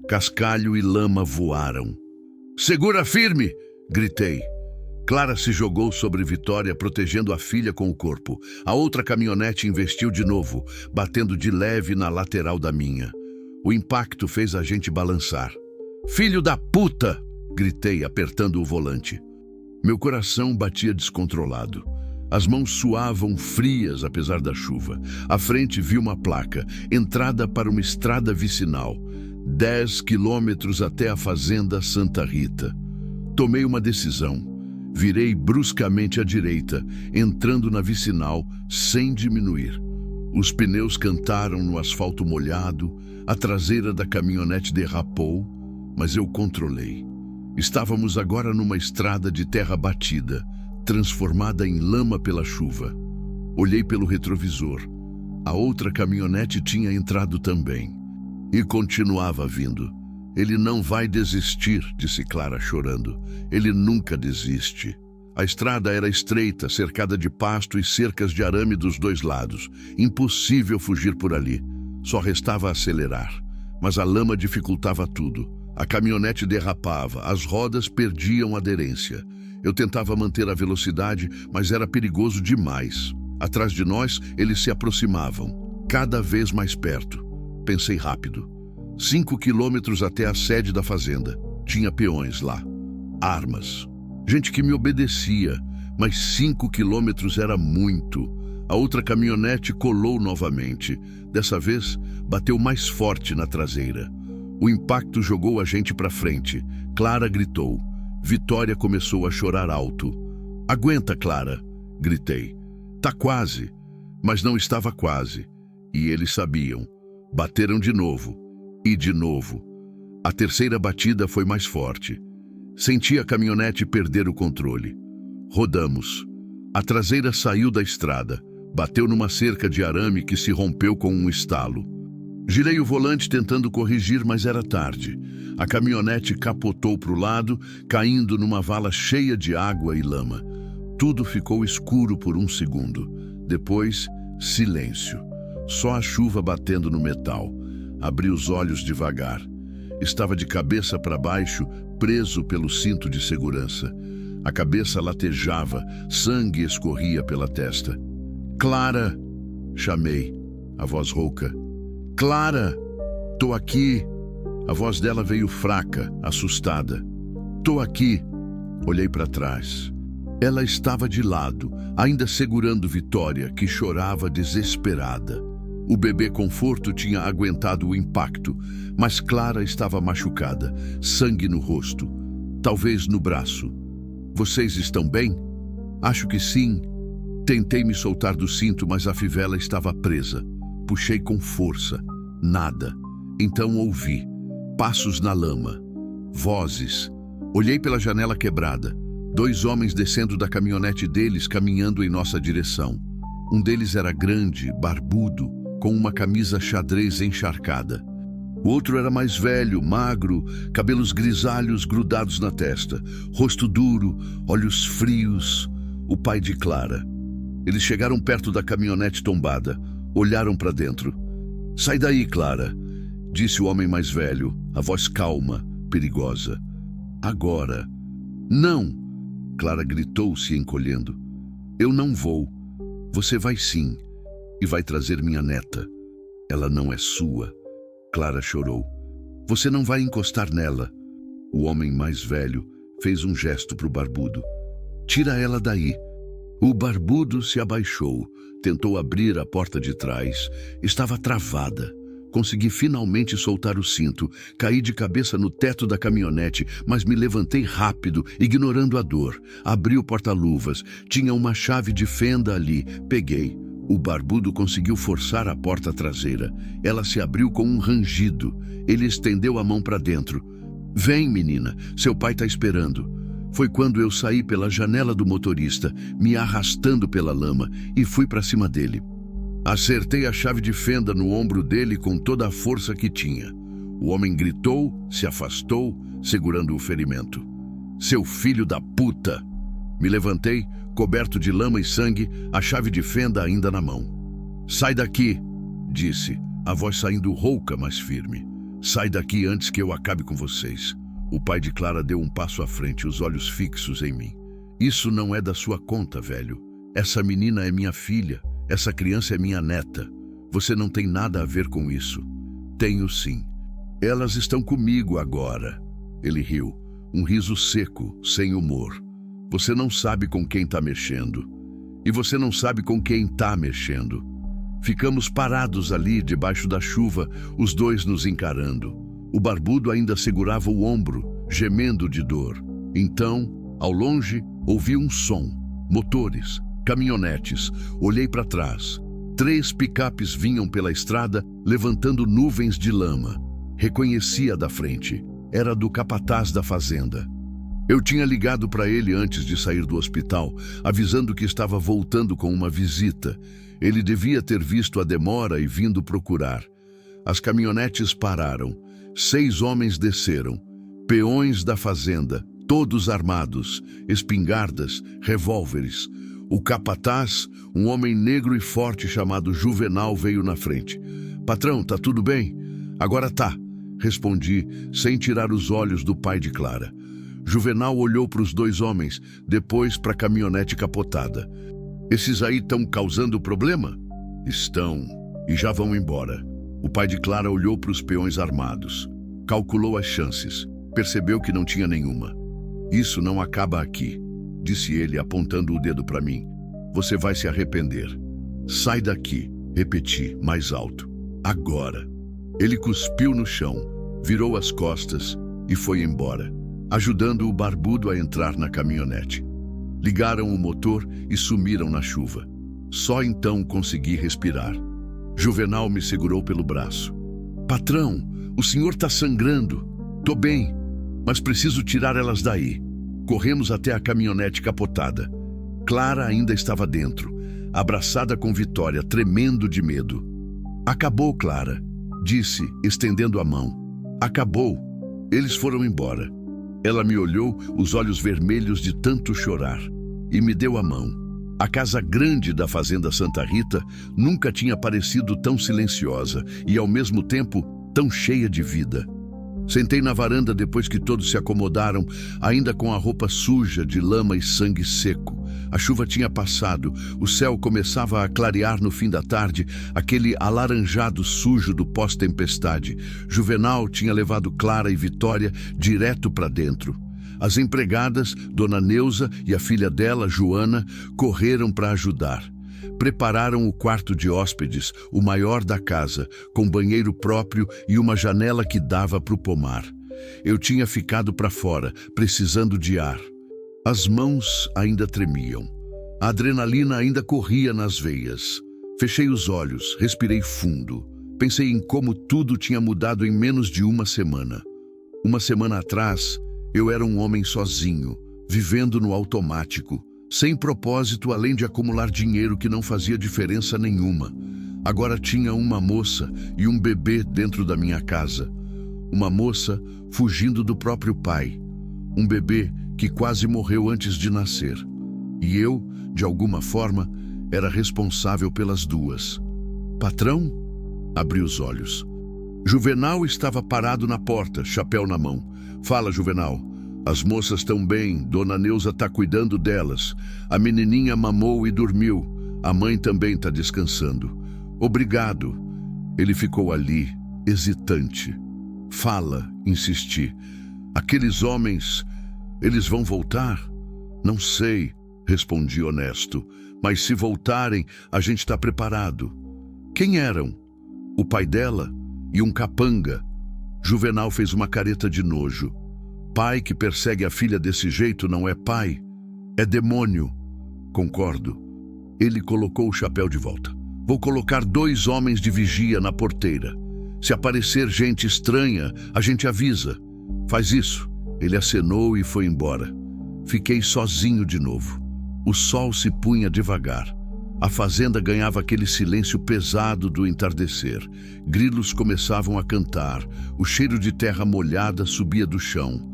Cascalho e lama voaram. Segura firme! Gritei. Clara se jogou sobre Vitória, protegendo a filha com o corpo. A outra caminhonete investiu de novo, batendo de leve na lateral da minha. O impacto fez a gente balançar. Filho da puta! Gritei, apertando o volante. Meu coração batia descontrolado. As mãos suavam frias apesar da chuva. À frente vi uma placa, entrada para uma estrada vicinal. 10 quilômetros até a fazenda Santa Rita. Tomei uma decisão. Virei bruscamente à direita, entrando na vicinal sem diminuir. Os pneus cantaram no asfalto molhado, a traseira da caminhonete derrapou, mas eu controlei. Estávamos agora numa estrada de terra batida, transformada em lama pela chuva. Olhei pelo retrovisor. A outra caminhonete tinha entrado também. E continuava vindo. Ele não vai desistir, disse Clara chorando. Ele nunca desiste. A estrada era estreita, cercada de pasto e cercas de arame dos 2 lados. Impossível fugir por ali. Só restava acelerar. Mas a lama dificultava tudo. A caminhonete derrapava, as rodas perdiam aderência. Eu tentava manter a velocidade, mas era perigoso demais. Atrás de nós, eles se aproximavam, cada vez mais perto. Pensei rápido. 5 quilômetros até a sede da fazenda. Tinha peões lá. Armas. Gente que me obedecia, mas 5 quilômetros era muito. A outra caminhonete colou novamente. Dessa vez, bateu mais forte na traseira. O impacto jogou a gente para frente. Clara gritou. Vitória começou a chorar alto. Aguenta, Clara, gritei. Tá quase. Mas não estava quase. E eles sabiam. Bateram de novo. E de novo. A terceira batida foi mais forte. Senti a caminhonete perder o controle. Rodamos. A traseira saiu da estrada. Bateu numa cerca de arame que se rompeu com um estalo. Girei o volante tentando corrigir, mas era tarde. A caminhonete capotou para o lado, caindo numa vala cheia de água e lama. Tudo ficou escuro por um segundo. Depois, silêncio. Só a chuva batendo no metal. Abri os olhos devagar. Estava de cabeça para baixo, preso pelo cinto de segurança. A cabeça latejava, sangue escorria pela testa. Clara! Chamei, a voz rouca. Clara! Tô aqui! A voz dela veio fraca, assustada. Tô aqui! Olhei para trás. Ela estava de lado, ainda segurando Vitória, que chorava desesperada. O bebê Conforto tinha aguentado o impacto, mas Clara estava machucada, sangue no rosto, talvez no braço. Vocês estão bem? Acho que sim. Tentei me soltar do cinto, mas a fivela estava presa. Puxei com força. Nada. Então ouvi. Passos na lama. Vozes. Olhei pela janela quebrada. 2 homens descendo da caminhonete deles, caminhando em nossa direção. Um deles era grande, barbudo, com uma camisa xadrez encharcada. O outro era mais velho, magro, cabelos grisalhos grudados na testa, rosto duro, olhos frios, o pai de Clara. Eles chegaram perto da caminhonete tombada, olharam para dentro. Sai daí, Clara, disse o homem mais velho, a voz calma, perigosa. Agora. Não! Clara gritou, se encolhendo. Eu não vou. Você vai sim, e vai trazer minha neta. Ela não é sua. Clara chorou. Você não vai encostar nela. O homem mais velho fez um gesto para o barbudo. Tira ela daí. O barbudo se abaixou, tentou abrir a porta de trás. Estava travada. Consegui finalmente soltar o cinto. Caí de cabeça no teto da caminhonete, mas me levantei rápido, ignorando a dor. Abri o porta-luvas. Tinha uma chave de fenda ali. Peguei. O barbudo conseguiu forçar a porta traseira. Ela se abriu com um rangido. Ele estendeu a mão para dentro. Vem, menina. Seu pai está esperando. Foi quando eu saí pela janela do motorista, me arrastando pela lama, e fui para cima dele. Acertei a chave de fenda no ombro dele com toda a força que tinha. O homem gritou, se afastou, segurando o ferimento. Seu filho da puta! Me levantei, coberto de lama e sangue, a chave de fenda ainda na mão. Sai daqui, disse, a voz saindo rouca, mas firme. Sai daqui antes que eu acabe com vocês. O pai de Clara deu um passo à frente, os olhos fixos em mim. Isso não é da sua conta, velho. Essa menina é minha filha. Essa criança é minha neta. Você não tem nada a ver com isso. Tenho sim. Elas estão comigo agora. Ele riu. Um riso seco, sem humor. Você não sabe com quem está mexendo. E você não sabe com quem está mexendo. Ficamos parados ali, debaixo da chuva, os dois nos encarando. O barbudo ainda segurava o ombro, gemendo de dor. Então, ao longe, ouvi um som. Motores. Caminhonetes. Olhei para trás. 3 picapes vinham pela estrada, levantando nuvens de lama. Reconheci a da frente. Era do capataz da fazenda. Eu tinha ligado para ele antes de sair do hospital, avisando que estava voltando com uma visita. Ele devia ter visto a demora e vindo procurar. As caminhonetes pararam. 6 homens desceram. Peões da fazenda, todos armados, espingardas, revólveres. O capataz, um homem negro e forte chamado Juvenal, veio na frente. Patrão, tá tudo bem? Agora tá, respondi, sem tirar os olhos do pai de Clara. Juvenal olhou para os 2 homens, depois para a caminhonete capotada. Esses aí estão causando problema? Estão, e já vão embora. O pai de Clara olhou para os peões armados. Calculou as chances. Percebeu que não tinha nenhuma. Isso não acaba aqui, disse ele, apontando o dedo para mim. Você vai se arrepender. Sai daqui, repeti, mais alto. Agora. Ele cuspiu no chão. virou as costas e foi embora, ajudando o barbudo a entrar na caminhonete. Ligaram o motor e sumiram na chuva. Só então consegui respirar. Juvenal me segurou pelo braço. Patrão, o senhor está sangrando. Tô bem, mas preciso tirar elas daí. Corremos até a caminhonete capotada. Clara ainda estava dentro, abraçada com Vitória, tremendo de medo. Acabou, Clara, disse, estendendo a mão. Acabou. Eles foram embora. Ela me olhou, os olhos vermelhos de tanto chorar, e me deu a mão. A casa grande da Fazenda Santa Rita nunca tinha parecido tão silenciosa e, ao mesmo tempo, tão cheia de vida. Sentei na varanda depois que todos se acomodaram, ainda com a roupa suja de lama e sangue seco. A chuva tinha passado, o céu começava a clarear no fim da tarde, aquele alaranjado sujo do pós-tempestade. Juvenal tinha levado Clara e Vitória direto para dentro. As empregadas, Dona Neuza e a filha dela, Joana, correram para ajudar. Prepararam o quarto de hóspedes, o maior da casa, com banheiro próprio e uma janela que dava para o pomar. Eu tinha ficado para fora, precisando de ar. As mãos ainda tremiam. A adrenalina ainda corria nas veias. Fechei os olhos, respirei fundo. Pensei em como tudo tinha mudado em menos de uma semana. Uma semana atrás, eu era um homem sozinho, vivendo no automático, sem propósito além de acumular dinheiro que não fazia diferença nenhuma. Agora tinha uma moça e um bebê dentro da minha casa. Uma moça fugindo do próprio pai. Um bebê que quase morreu antes de nascer. E eu, de alguma forma, era responsável pelas duas. Patrão? Abri os olhos. Juvenal estava parado na porta, chapéu na mão. Fala, Juvenal. As moças estão bem, Dona Neuza está cuidando delas. A menininha mamou e dormiu. A mãe também está descansando. Obrigado. Ele ficou ali, hesitante. Fala, insisti. Aqueles homens, eles vão voltar? Não sei, respondi honesto. Mas se voltarem, a gente está preparado. Quem eram? O pai dela e um capanga. Juvenal fez uma careta de nojo. Pai que persegue a filha desse jeito não é pai, é demônio. Concordo. Ele colocou o chapéu de volta. Vou colocar 2 homens de vigia na porteira. Se aparecer gente estranha, a gente avisa. Faz isso. Ele acenou e foi embora. Fiquei sozinho de novo. O sol se punha devagar. A fazenda ganhava aquele silêncio pesado do entardecer. Grilos começavam a cantar. O cheiro de terra molhada subia do chão.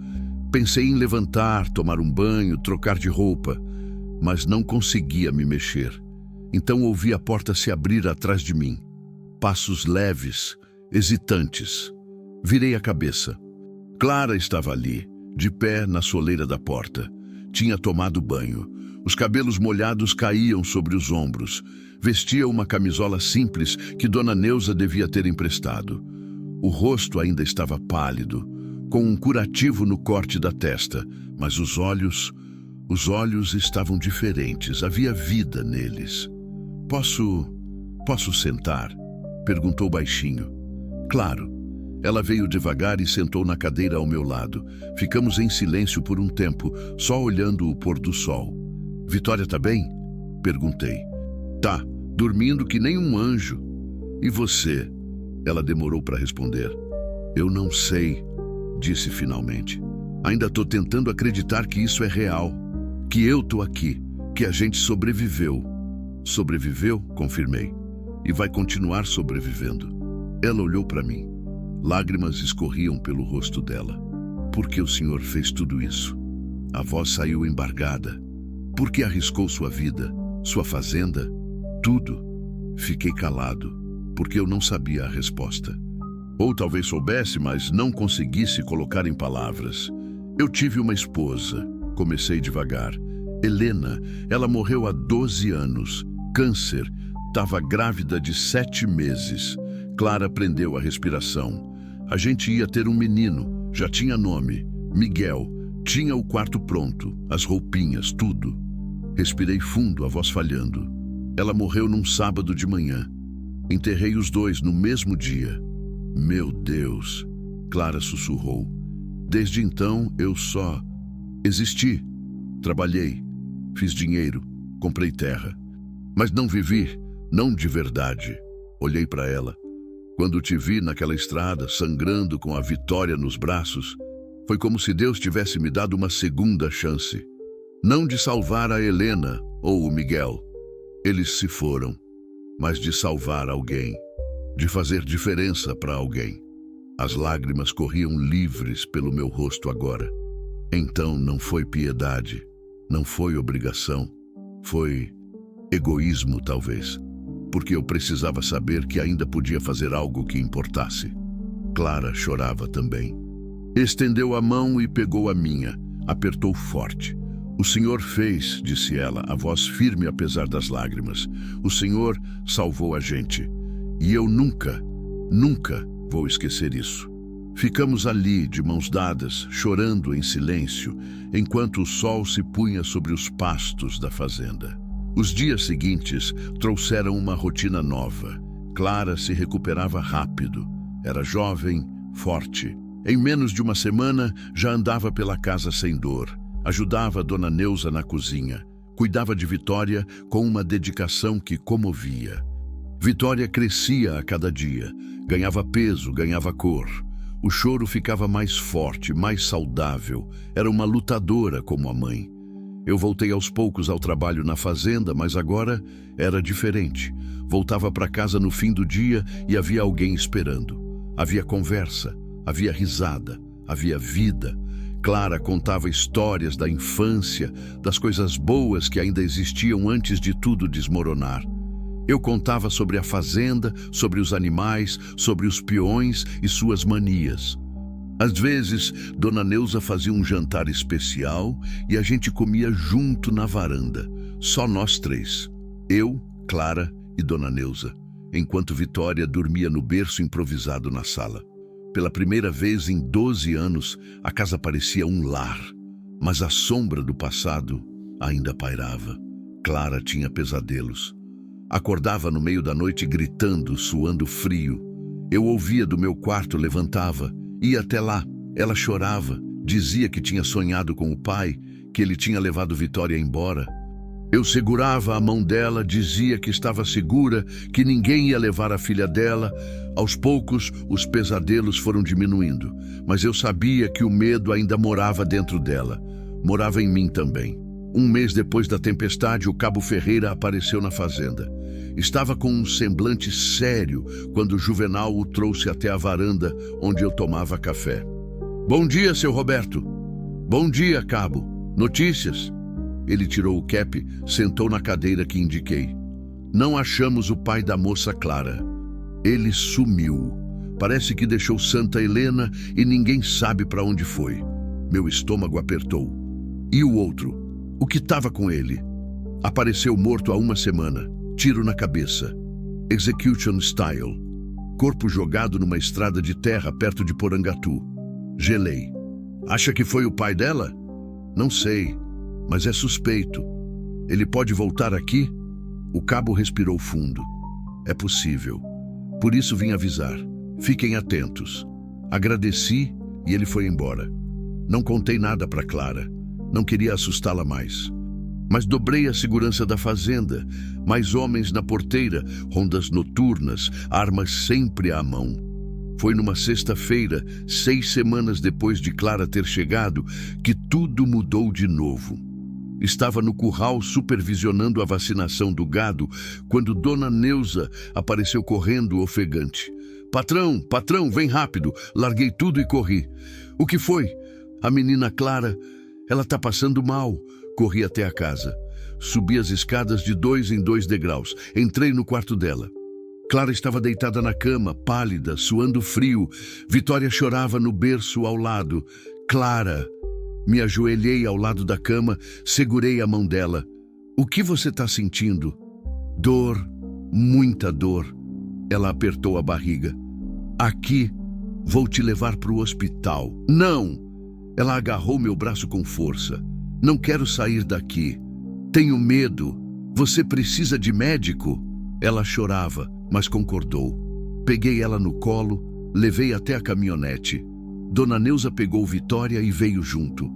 Pensei em levantar, tomar um banho, trocar de roupa, mas não conseguia me mexer. Então ouvi a porta se abrir atrás de mim. Passos leves, hesitantes. Virei a cabeça. Clara estava ali, de pé na soleira da porta. Tinha tomado banho. Os cabelos molhados caíam sobre os ombros. Vestia uma camisola simples que Dona Neuza devia ter emprestado. O rosto ainda estava pálido, com um curativo no corte da testa, mas os olhos estavam diferentes, havia vida neles. Posso sentar? Perguntou baixinho. Claro. Ela veio devagar e sentou na cadeira ao meu lado. Ficamos em silêncio por um tempo, só olhando o pôr do sol. Vitória tá bem? Perguntei. Tá, dormindo que nem um anjo. E você? Ela demorou para responder. Eu não sei, disse finalmente. Ainda tô tentando acreditar que isso é real, que eu tô aqui, que a gente sobreviveu. Sobreviveu? Confirmei. E vai continuar sobrevivendo. Ela olhou para mim. Lágrimas escorriam pelo rosto dela. Por que o senhor fez tudo isso? A voz saiu embargada. Por que arriscou sua vida, sua fazenda? Tudo. Fiquei calado, porque eu não sabia a resposta. Ou talvez soubesse, mas não conseguisse colocar em palavras. Eu tive uma esposa. Comecei devagar. Helena, ela morreu há 12 anos. Câncer. Estava grávida de 7 meses. Clara prendeu a respiração. A gente ia ter um menino. Já tinha nome. Miguel. Tinha o quarto pronto. As roupinhas, tudo. Respirei fundo, a voz falhando. Ela morreu num sábado de manhã. Enterrei os 2 no mesmo dia. Meu Deus. Clara sussurrou. Desde então, eu só existi. Trabalhei, fiz dinheiro, comprei terra. Mas não vivi, não de verdade. Olhei para ela. Quando te vi naquela estrada, sangrando com a Vitória nos braços, foi como se Deus tivesse me dado uma segunda chance. Não de salvar a Helena ou o Miguel. Eles se foram. Mas de salvar alguém. De fazer diferença para alguém. As lágrimas corriam livres pelo meu rosto agora. Então não foi piedade, não foi obrigação, foi egoísmo talvez, porque eu precisava saber que ainda podia fazer algo que importasse. Clara chorava também. Estendeu a mão e pegou a minha, apertou forte. O Senhor fez, disse ela, a voz firme apesar das lágrimas. O Senhor salvou a gente. E eu nunca vou esquecer isso. Ficamos ali, de mãos dadas, chorando em silêncio, enquanto o sol se punha sobre os pastos da fazenda. Os dias seguintes trouxeram uma rotina nova. Clara se recuperava rápido. Era jovem, forte. Em menos de uma semana, já andava pela casa sem dor. Ajudava a Dona Neuza na cozinha. Cuidava de Vitória com uma dedicação que comovia. Vitória crescia a cada dia. Ganhava peso, ganhava cor. O choro ficava mais forte, mais saudável. Era uma lutadora como a mãe. Eu voltei aos poucos ao trabalho na fazenda, mas agora era diferente. Voltava para casa no fim do dia e havia alguém esperando. Havia conversa, havia risada, havia vida. Clara contava histórias da infância, das coisas boas que ainda existiam antes de tudo desmoronar. Eu contava sobre a fazenda, sobre os animais, sobre os peões e suas manias. Às vezes, Dona Neuza fazia um jantar especial e a gente comia junto na varanda. Só nós três. Eu, Clara e Dona Neuza, enquanto Vitória dormia no berço improvisado na sala. Pela primeira vez em 12 anos, a casa parecia um lar, mas a sombra do passado ainda pairava. Clara tinha pesadelos. Acordava no meio da noite gritando, suando frio. Eu ouvia do meu quarto, levantava, ia até lá. Ela chorava, dizia que tinha sonhado com o pai, que ele tinha levado Vitória embora. Eu segurava a mão dela, dizia que estava segura, que ninguém ia levar a filha dela. Aos poucos, os pesadelos foram diminuindo, mas eu sabia que o medo ainda morava dentro dela. Morava em mim também. Um mês depois da tempestade, o Cabo Ferreira apareceu na fazenda. Estava com um semblante sério quando Juvenal o trouxe até a varanda onde eu tomava café. Bom dia, seu Roberto. Bom dia, Cabo. Notícias? Ele tirou o cap, sentou na cadeira que indiquei. Não achamos o pai da moça Clara. Ele sumiu. Parece que deixou Santa Helena e ninguém sabe para onde foi. Meu estômago apertou. E o outro? O que estava com ele? Apareceu morto há uma semana. Tiro na cabeça. Execution style. Corpo jogado numa estrada de terra perto de Porangatu. Gelei. Acha que foi o pai dela? Não sei, mas é suspeito. Ele pode voltar aqui? O cabo respirou fundo. É possível. Por isso vim avisar. Fiquem atentos. Agradeci e ele foi embora. Não contei nada para Clara. Não queria assustá-la mais. Mas dobrei a segurança da fazenda. Mais homens na porteira, rondas noturnas, armas sempre à mão. Foi numa sexta-feira, 6 semanas depois de Clara ter chegado, que tudo mudou de novo. Estava no curral supervisionando a vacinação do gado, quando Dona Neuza apareceu correndo ofegante. Patrão, vem rápido. Larguei tudo e corri. O que foi? A menina Clara, ela tá passando mal. Corri até a casa. Subi as escadas de 2 em 2 degraus. Entrei no quarto dela. Clara estava deitada na cama, pálida, suando frio. Vitória chorava no berço ao lado. Clara. Me ajoelhei ao lado da cama, segurei a mão dela. O que você está sentindo? Dor, muita dor. Ela apertou a barriga. Aqui, vou te levar para o hospital. Não! Ela agarrou meu braço com força. Não quero sair daqui. Tenho medo. Você precisa de médico? Ela chorava, mas concordou. Peguei ela no colo, levei até a caminhonete. Dona Neuza pegou Vitória e veio junto.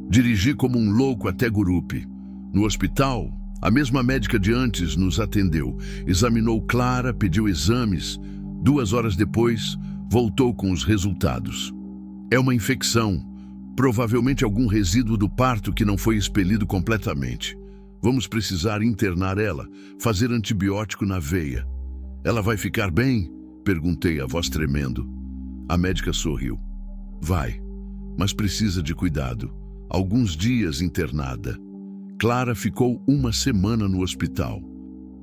Dirigi como um louco até Gurupi. No hospital, a mesma médica de antes nos atendeu, examinou Clara, pediu exames. 2 horas depois, voltou com os resultados. É uma infecção, provavelmente algum resíduo do parto que não foi expelido completamente. Vamos precisar internar ela, fazer antibiótico na veia. Ela vai ficar bem? Perguntei, a voz tremendo. A médica sorriu. Vai, mas precisa de cuidado. Alguns dias internada. Clara ficou 1 semana no hospital.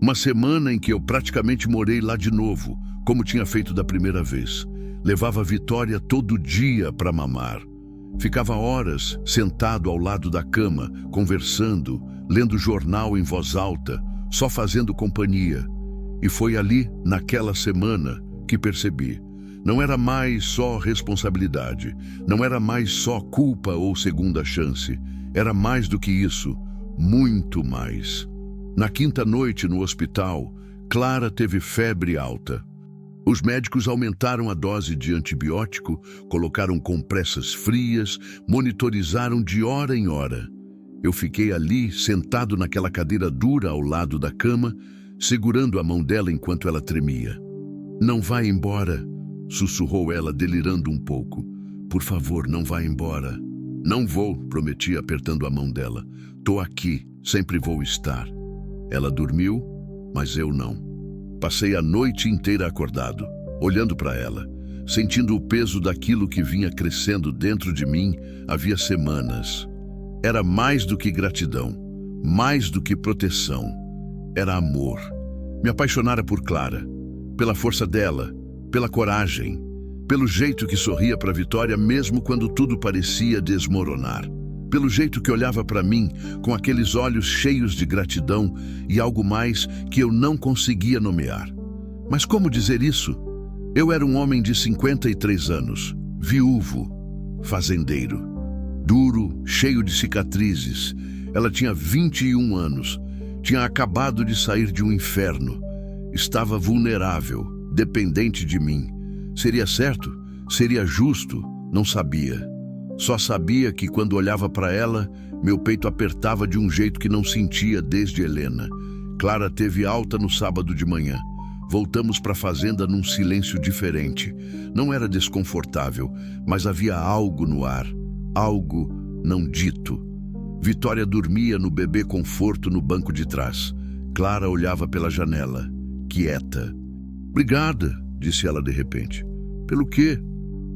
Uma semana em que eu praticamente morei lá de novo, como tinha feito da primeira vez. Levava Vitória todo dia para mamar. Ficava horas sentado ao lado da cama, conversando, lendo jornal em voz alta, só fazendo companhia. E foi ali, naquela semana, que percebi. Não era mais só responsabilidade, não era mais só culpa ou segunda chance. Era mais do que isso, muito mais. Na 5ª noite no hospital, Clara teve febre alta. Os médicos aumentaram a dose de antibiótico, colocaram compressas frias, monitorizaram de hora em hora. Eu fiquei ali, sentado naquela cadeira dura ao lado da cama, segurando a mão dela enquanto ela tremia. Não vá embora, sussurrou ela, delirando um pouco. Por favor, não vá embora. Não vou, prometi, apertando a mão dela. Tô aqui, sempre vou estar. Ela dormiu, mas eu não. Passei a noite inteira acordado, olhando para ela, sentindo o peso daquilo que vinha crescendo dentro de mim havia semanas. Era mais do que gratidão, mais do que proteção. Era amor. Me apaixonara por Clara, pela força dela, pela coragem, pelo jeito que sorria para Vitória mesmo quando tudo parecia desmoronar. Pelo jeito que olhava para mim com aqueles olhos cheios de gratidão e algo mais que eu não conseguia nomear. Mas como dizer isso? Eu era um homem de 53 anos, viúvo, fazendeiro, duro, cheio de cicatrizes. Ela tinha 21 anos, tinha acabado de sair de um inferno, estava vulnerável, dependente de mim. Seria certo? Seria justo? Não sabia. Só sabia que quando olhava para ela, meu peito apertava de um jeito que não sentia desde Helena. Clara teve alta no sábado de manhã. Voltamos para a fazenda num silêncio diferente. Não era desconfortável, mas havia algo no ar, algo não dito. Vitória dormia no bebê conforto no banco de trás. Clara olhava pela janela, quieta. Obrigada, disse ela de repente. Pelo quê?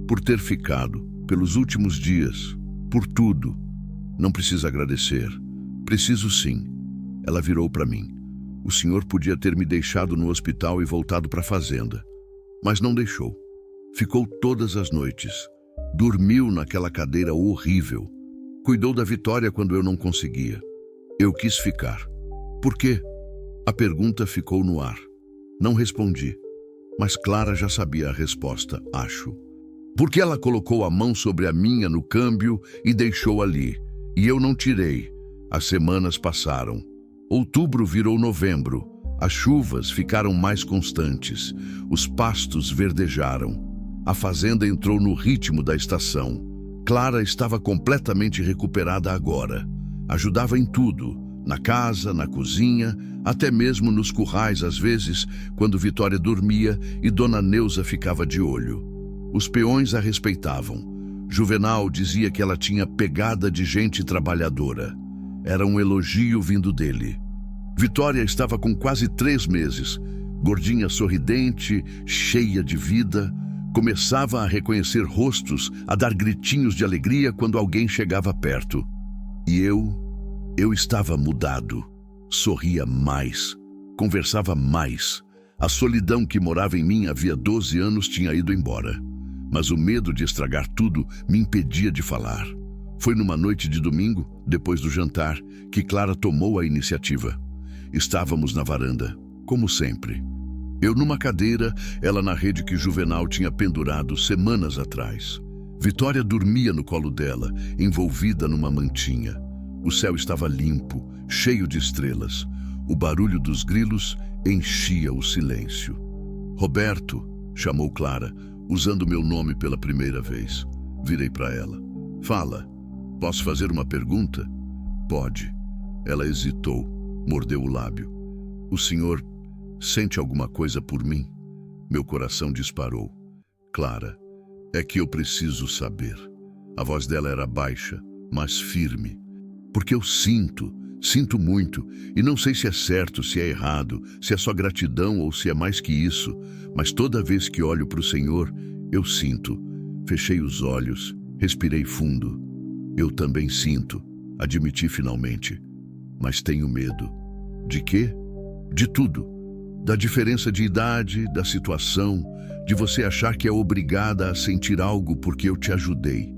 Por ter ficado. Pelos últimos dias, por tudo. Não precisa agradecer. Preciso sim. Ela virou para mim. O senhor podia ter me deixado no hospital e voltado para a fazenda. Mas não deixou. Ficou todas as noites. Dormiu naquela cadeira horrível. Cuidou da Vitória quando eu não conseguia. Eu quis ficar. Por quê? A pergunta ficou no ar. Não respondi. Mas Clara já sabia a resposta, acho. Porque ela colocou a mão sobre a minha no câmbio e deixou ali. E eu não tirei. As semanas passaram. Outubro virou novembro. As chuvas ficaram mais constantes. Os pastos verdejaram. A fazenda entrou no ritmo da estação. Clara estava completamente recuperada agora. Ajudava em tudo. Na casa, na cozinha, até mesmo nos currais às vezes, quando Vitória dormia e Dona Neuza ficava de olho. Os peões a respeitavam. Juvenal dizia que ela tinha pegada de gente trabalhadora. Era um elogio vindo dele. Vitória estava com quase 3 meses. Gordinha sorridente, cheia de vida. Começava a reconhecer rostos, a dar gritinhos de alegria quando alguém chegava perto. E eu estava mudado. Sorria mais. Conversava mais. A solidão que morava em mim havia 12 anos tinha ido embora. Mas o medo de estragar tudo me impedia de falar. Foi numa noite de domingo, depois do jantar, que Clara tomou a iniciativa. Estávamos na varanda, como sempre. Eu numa cadeira, ela na rede que Juvenal tinha pendurado semanas atrás. Vitória dormia no colo dela, envolvida numa mantinha. O céu estava limpo, cheio de estrelas. O barulho dos grilos enchia o silêncio. Roberto, chamou Clara, usando meu nome pela primeira vez. Virei para ela. Fala, posso fazer uma pergunta? Pode. Ela hesitou, mordeu o lábio. O senhor sente alguma coisa por mim? Meu coração disparou. Clara, é que eu preciso saber. A voz dela era baixa, mas firme. Porque eu sinto muito, e não sei se é certo, se é errado, se é só gratidão ou se é mais que isso, mas toda vez que olho para o Senhor, eu sinto. Fechei os olhos, respirei fundo. Eu também sinto, admiti finalmente. Mas tenho medo. De quê? De tudo. Da diferença de idade, da situação, de você achar que é obrigada a sentir algo porque eu te ajudei.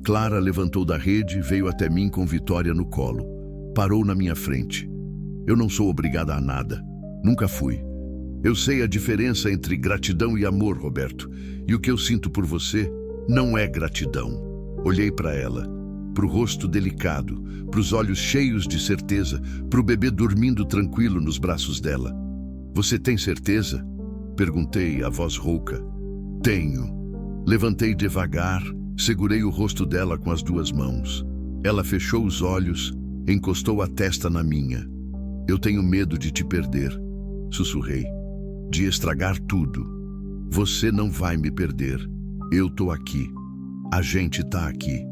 Clara levantou da rede, veio até mim com Vitória no colo. Parou na minha frente. Eu não sou obrigada a nada. Nunca fui. Eu sei a diferença entre gratidão e amor, Roberto. E o que eu sinto por você não é gratidão. Olhei para ela, para o rosto delicado, para os olhos cheios de certeza, para o bebê dormindo tranquilo nos braços dela. Você tem certeza? Perguntei, a voz rouca. Tenho. Levantei devagar, segurei o rosto dela com as duas mãos. Ela fechou os olhos, encostou a testa na minha. Eu tenho medo de te perder, sussurrei. De estragar tudo. Você não vai me perder. Eu tô aqui. A gente tá aqui.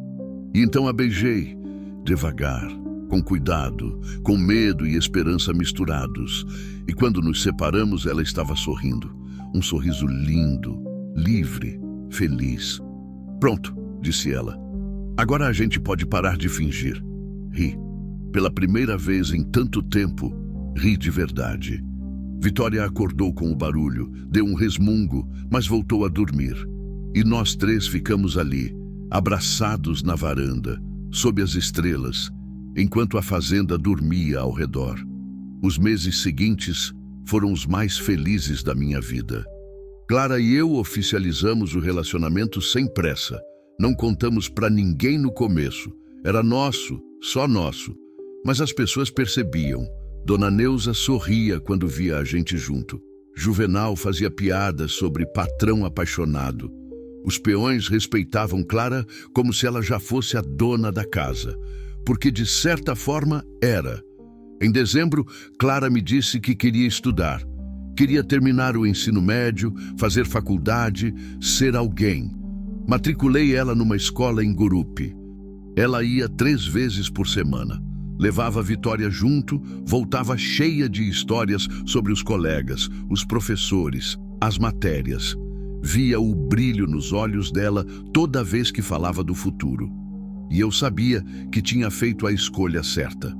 E então a beijei, devagar, com cuidado, com medo e esperança misturados. E quando nos separamos, ela estava sorrindo. Um sorriso lindo, livre, feliz. Pronto, disse ela. Agora a gente pode parar de fingir. Ri. Pela primeira vez em tanto tempo, ri de verdade. Vitória acordou com o barulho, deu um resmungo, mas voltou a dormir. E nós três ficamos ali, abraçados na varanda, sob as estrelas, enquanto a fazenda dormia ao redor. Os meses seguintes foram os mais felizes da minha vida. Clara e eu oficializamos o relacionamento sem pressa. Não contamos para ninguém no começo. Era nosso, só nosso. Mas as pessoas percebiam. Dona Neuza sorria quando via a gente junto. Juvenal fazia piadas sobre patrão apaixonado. Os peões respeitavam Clara como se ela já fosse a dona da casa, porque de certa forma era. Em dezembro, Clara me disse que queria estudar. Queria terminar o ensino médio, fazer faculdade, ser alguém. Matriculei ela numa escola em Gurupi. Ela ia 3 vezes por semana. Levava a Vitória junto, voltava cheia de histórias sobre os colegas, os professores, as matérias. Via o brilho nos olhos dela toda vez que falava do futuro. E eu sabia que tinha feito a escolha certa.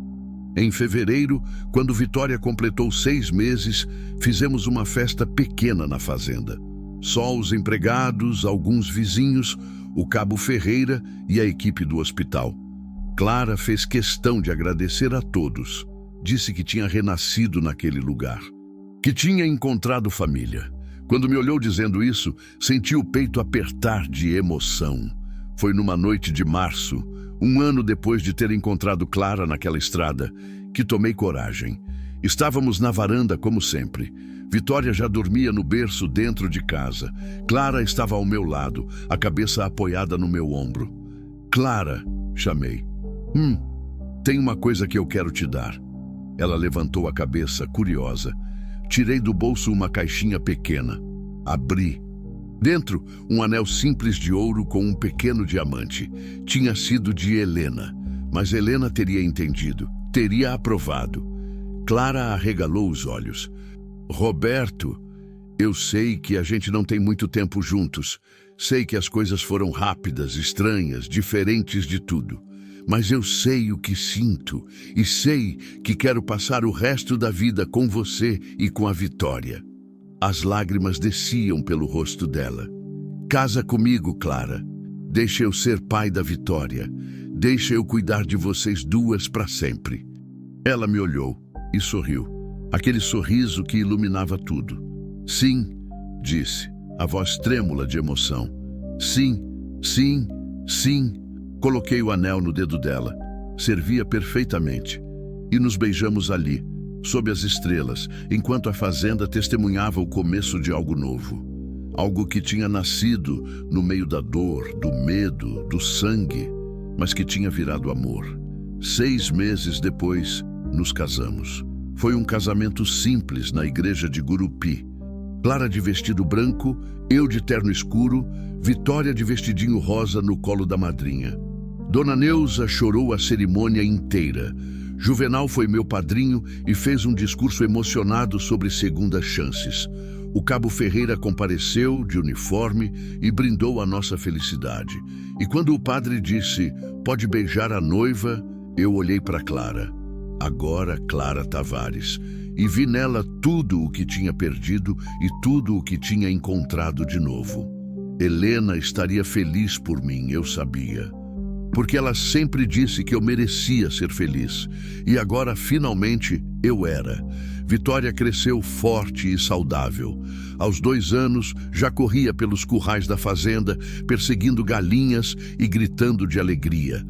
Em fevereiro, quando Vitória completou 6 meses, fizemos uma festa pequena na fazenda. Só os empregados, alguns vizinhos, o cabo Ferreira e a equipe do hospital. Clara fez questão de agradecer a todos. Disse que tinha renascido naquele lugar, que tinha encontrado família. Quando me olhou dizendo isso, senti o peito apertar de emoção. Foi numa noite de março, 1 ano depois de ter encontrado Clara naquela estrada, que tomei coragem. Estávamos na varanda como sempre. Vitória já dormia no berço dentro de casa. Clara estava ao meu lado, a cabeça apoiada no meu ombro. Clara, chamei. Tem uma coisa que eu quero te dar. Ela levantou a cabeça, curiosa. Tirei do bolso uma caixinha pequena. Abri. Dentro, um anel simples de ouro com um pequeno diamante. Tinha sido de Helena, mas Helena teria entendido, teria aprovado. Clara arregalou os olhos. Roberto, eu sei que a gente não tem muito tempo juntos. Sei que as coisas foram rápidas, estranhas, diferentes de tudo. Mas eu sei o que sinto e sei que quero passar o resto da vida com você e com a Vitória. As lágrimas desciam pelo rosto dela. Casa comigo, Clara. Deixa eu ser pai da Vitória. Deixa eu cuidar de vocês duas para sempre. Ela me olhou e sorriu. Aquele sorriso que iluminava tudo. Sim, disse, a voz trêmula de emoção. Sim, sim, sim. Coloquei o anel no dedo dela. Servia perfeitamente. E nos beijamos ali, sob as estrelas, enquanto a fazenda testemunhava o começo de algo novo. algo que tinha nascido no meio da dor, do medo, do sangue, mas que tinha virado amor. 6 meses depois, nos casamos. Foi um casamento simples na igreja de Gurupi. Clara de vestido branco, eu de terno escuro, Vitória de vestidinho rosa no colo da madrinha. Dona Neuza chorou a cerimônia inteira. Juvenal foi meu padrinho e fez um discurso emocionado sobre segundas chances. O cabo Ferreira compareceu de uniforme e brindou a nossa felicidade. E quando o padre disse, pode beijar a noiva, eu olhei para Clara. Agora Clara Tavares. E vi nela tudo o que tinha perdido e tudo o que tinha encontrado de novo. Helena estaria feliz por mim, eu sabia. Porque ela sempre disse que eu merecia ser feliz. E agora, finalmente, eu era. Vitória cresceu forte e saudável. Aos 2 anos, já corria pelos currais da fazenda, perseguindo galinhas e gritando de alegria.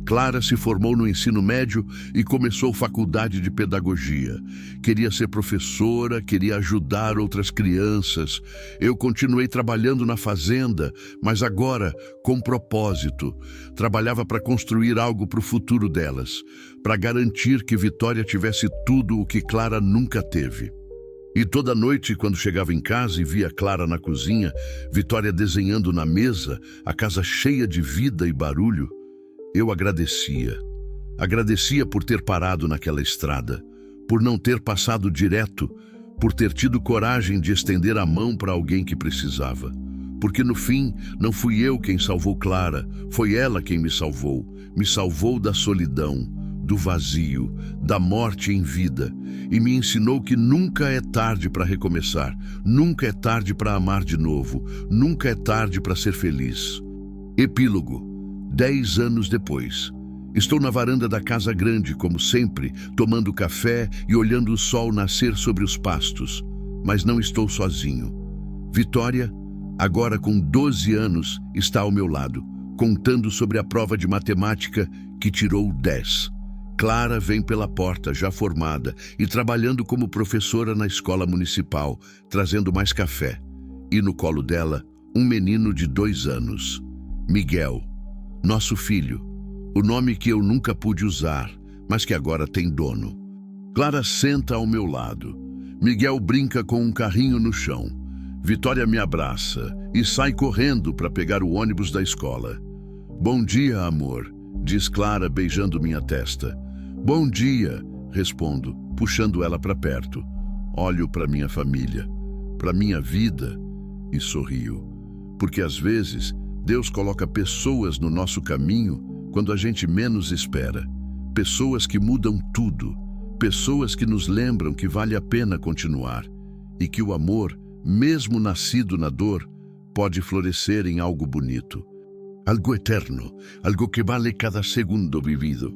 Clara se formou no ensino médio e começou faculdade de pedagogia. Queria ser professora, queria ajudar outras crianças. Eu continuei trabalhando na fazenda, mas agora com propósito. Trabalhava para construir algo para o futuro delas, para garantir que Vitória tivesse tudo o que Clara nunca teve. E toda noite, quando chegava em casa e via Clara na cozinha, Vitória desenhando na mesa, a casa cheia de vida e barulho, eu agradecia. Agradecia por ter parado naquela estrada, por não ter passado direto, por ter tido coragem de estender a mão para alguém que precisava. Porque no fim, não fui eu quem salvou Clara, foi ela quem me salvou. Me salvou da solidão, do vazio, da morte em vida, e me ensinou que nunca é tarde para recomeçar, nunca é tarde para amar de novo, nunca é tarde para ser feliz. Epílogo. 10 anos depois. Estou na varanda da casa grande, como sempre, tomando café e olhando o sol nascer sobre os pastos. Mas não estou sozinho. Vitória, agora com 12 anos, está ao meu lado, contando sobre a prova de matemática que tirou 10. Clara vem pela porta, já formada, e trabalhando como professora na escola municipal, trazendo mais café. E no colo dela, um menino de 2 anos. Miguel. Nosso filho, o nome que eu nunca pude usar, mas que agora tem dono. Clara senta ao meu lado. Miguel brinca com um carrinho no chão. Vitória me abraça e sai correndo para pegar o ônibus da escola. Bom dia, amor, diz Clara beijando minha testa. Bom dia, respondo, puxando ela para perto. Olho para minha família, para minha vida e sorrio. Porque às vezes Deus coloca pessoas no nosso caminho quando a gente menos espera. Pessoas que mudam tudo. Pessoas que nos lembram que vale a pena continuar. E que o amor, mesmo nascido na dor, pode florescer em algo bonito. Algo eterno, algo que vale cada segundo vivido.